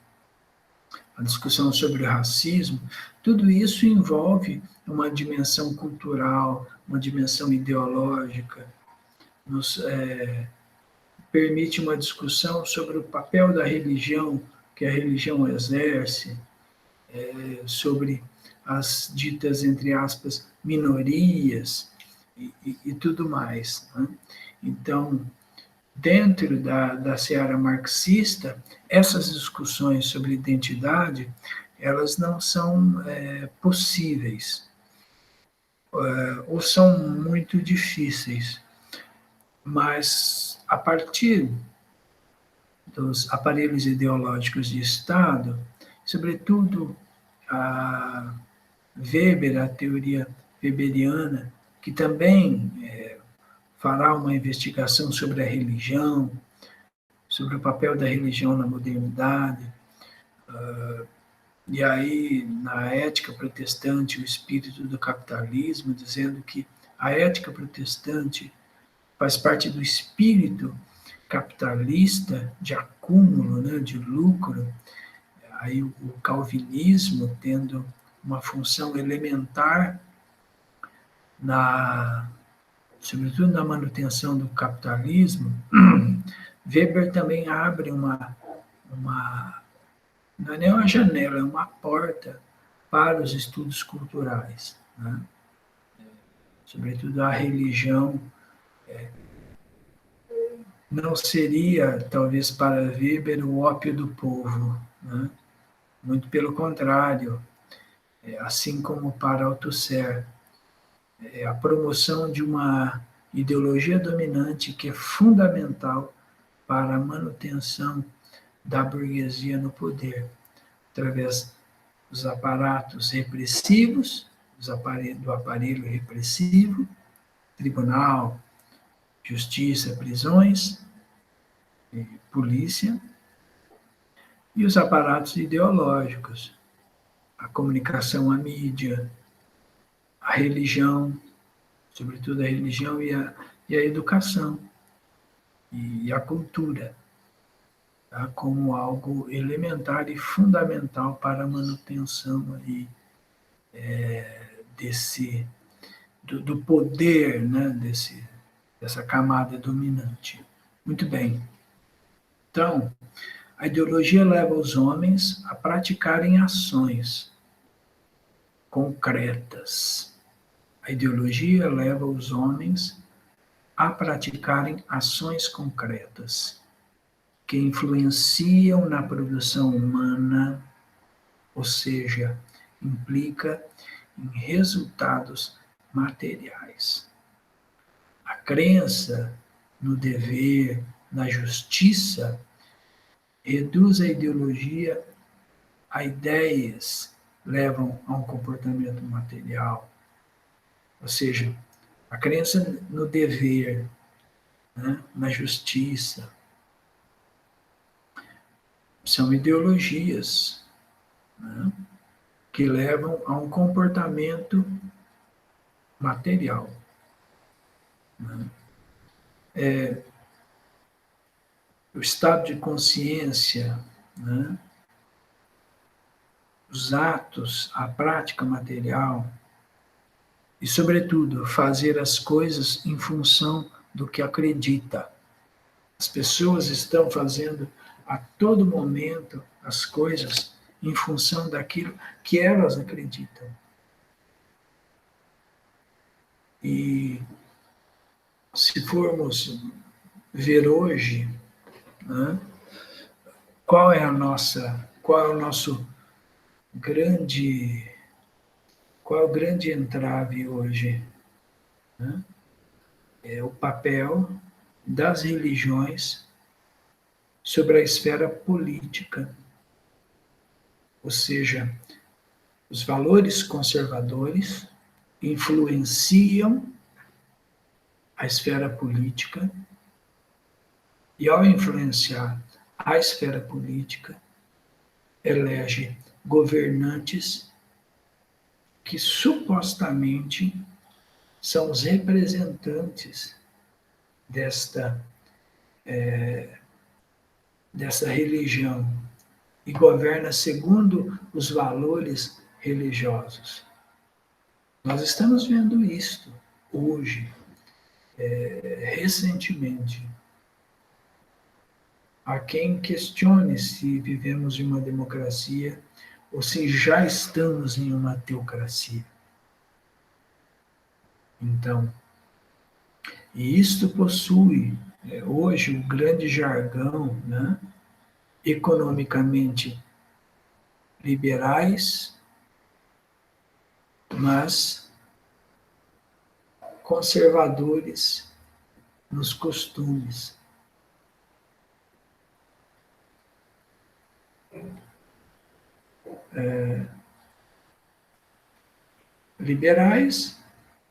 a discussão sobre o racismo, tudo isso envolve uma dimensão cultural, uma dimensão ideológica, nos permite uma discussão sobre o papel da religião, que a religião exerce, sobre as ditas, entre aspas, minorias e tudo mais. Né? Então, dentro da seara marxista, essas discussões sobre identidade, elas não são possíveis, ou são muito difíceis, mas a partir dos aparelhos ideológicos de Estado, sobretudo a Weber, a teoria weberiana, que também fará uma investigação sobre a religião, sobre o papel da religião na modernidade, e aí na ética protestante, o espírito do capitalismo, dizendo que a ética protestante faz parte do espírito capitalista de acúmulo, né, de lucro, aí o calvinismo tendo uma função elementar sobretudo na manutenção do capitalismo. Weber também abre não é nem uma janela, é uma porta para os estudos culturais, né? Sobretudo a religião não seria, talvez para Weber, o ópio do povo, né? Muito pelo contrário, assim como para Althusser, a promoção de uma ideologia dominante que é fundamental para a manutenção da burguesia no poder, através dos aparatos repressivos, do aparelho repressivo, tribunal, justiça, prisões, polícia, e os aparatos ideológicos, a comunicação, a mídia, a religião, sobretudo a religião e a educação, e a cultura, tá? Como algo elementar e fundamental para a manutenção aí, do poder, né, dessa camada dominante. Muito bem. Então, a ideologia leva os homens a praticarem ações concretas. A ideologia leva os homens a praticarem ações concretas que influenciam na produção humana, ou seja, implica em resultados materiais. A crença no dever, na justiça, reduz a ideologia a ideias, levam a um comportamento material. Ou seja, a crença no dever, né, na justiça, são ideologias, né, que levam a um comportamento material. Né. O estado de consciência, né, os atos, a prática material, e, sobretudo, fazer as coisas em função do que acredita. As pessoas estão fazendo a todo momento as coisas em função daquilo que elas acreditam. E se formos ver hoje, né, qual é o nosso grande, qual é o grande entrave hoje? Né? É o papel das religiões sobre a esfera política, ou seja, os valores conservadores influenciam a esfera política e, ao influenciar a esfera política, elege governantes que supostamente são os representantes dessa religião e governa segundo os valores religiosos. Nós estamos vendo isto hoje, recentemente. Há quem questione se vivemos em uma democracia ou se já estamos em uma teocracia. Então, e isto possui, hoje, o grande jargão, né, economicamente liberais, mas conservadores nos costumes. Liberais,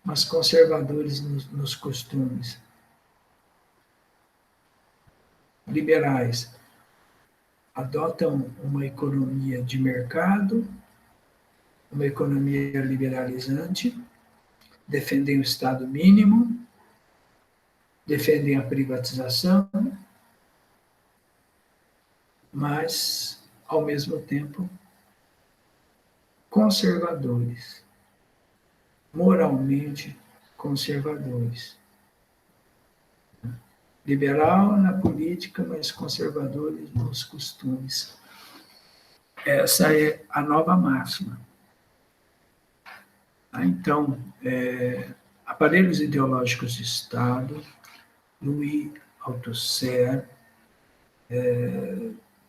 mas conservadores nos costumes. Liberais adotam uma economia de mercado, uma economia liberalizante, defendem o Estado mínimo, defendem a privatização, mas, ao mesmo tempo, conservadores, moralmente conservadores. Liberal na política, mas conservadores nos costumes. Essa é a nova máxima. Então, aparelhos ideológicos de Estado, Louis Althusser,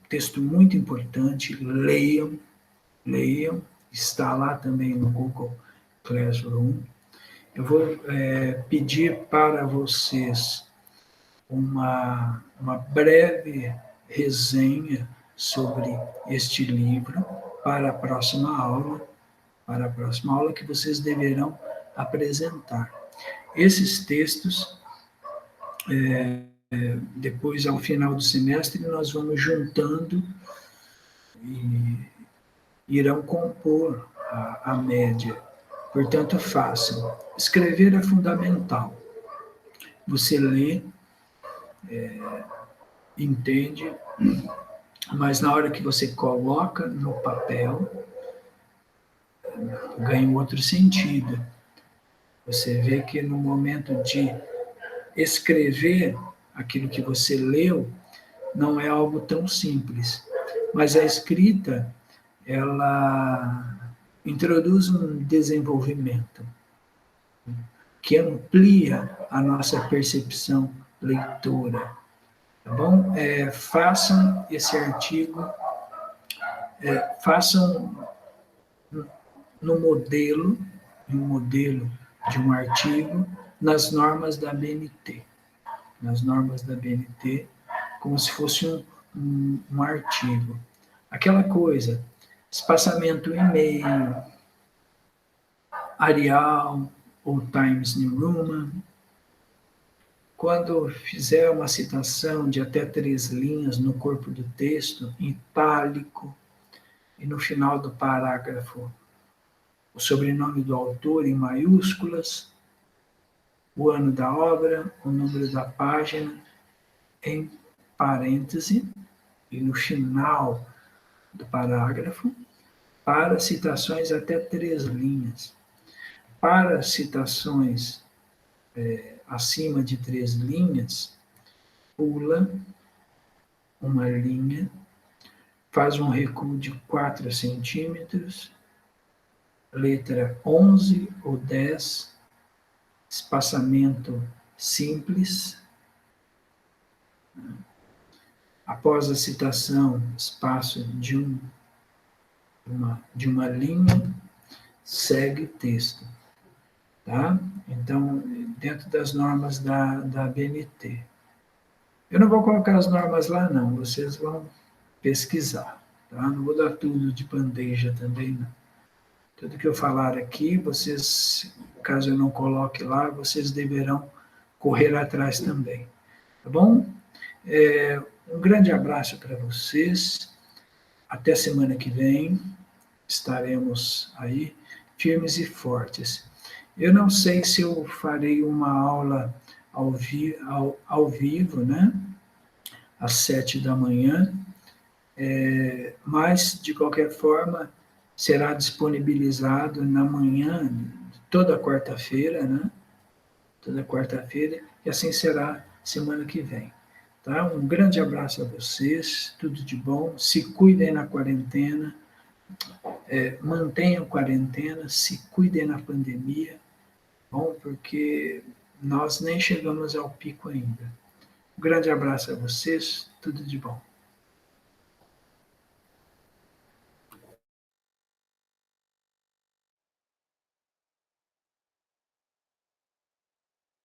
texto muito importante, leiam, está lá também no Google Classroom. Eu vou pedir para vocês uma breve resenha sobre este livro para a próxima aula, que vocês deverão apresentar. Esses textos, depois, ao final do semestre, nós vamos juntando e irão compor a média. Portanto, façam. Escrever é fundamental. Você lê, entende, mas na hora que você coloca no papel, ganha um outro sentido. Você vê que no momento de escrever aquilo que você leu, não é algo tão simples. Mas a escrita, ela introduz um desenvolvimento que amplia a nossa percepção leitora. Tá bom? Façam esse artigo, façam no modelo de um artigo nas normas da BNT. Nas normas da BNT, como se fosse um artigo. Aquela coisa, espaçamento e-mail, Arial ou Times New Roman. Quando fizer uma citação de até 3 linhas no corpo do texto, em itálico, e no final do parágrafo, o sobrenome do autor em maiúsculas, o ano da obra, o número da página, em parêntese, e no final do parágrafo, para citações até 3 linhas. Para citações acima de 3 linhas, pula uma linha, faz um recuo de 4 centímetros, letra 11 ou 10, espaçamento simples. Após a citação, espaço de uma linha, segue o texto. Tá? Então, dentro das normas da BNT. Eu não vou colocar as normas lá, não. Vocês vão pesquisar. Tá? Não vou dar tudo de bandeja também, não. Tudo que eu falar aqui, vocês, caso eu não coloque lá, vocês deverão correr atrás também. Tá bom? Um grande abraço para vocês. Até semana que vem. Estaremos aí firmes e fortes. Eu não sei se eu farei uma aula ao vivo, né? Às 7 da manhã. Mas, de qualquer forma, será disponibilizado na manhã de toda quarta-feira, né? Toda quarta-feira, e assim será semana que vem. Tá? Um grande abraço a vocês, tudo de bom, se cuidem na quarentena, mantenham quarentena, se cuidem na pandemia, bom, porque nós nem chegamos ao pico ainda. Um grande abraço a vocês, tudo de bom.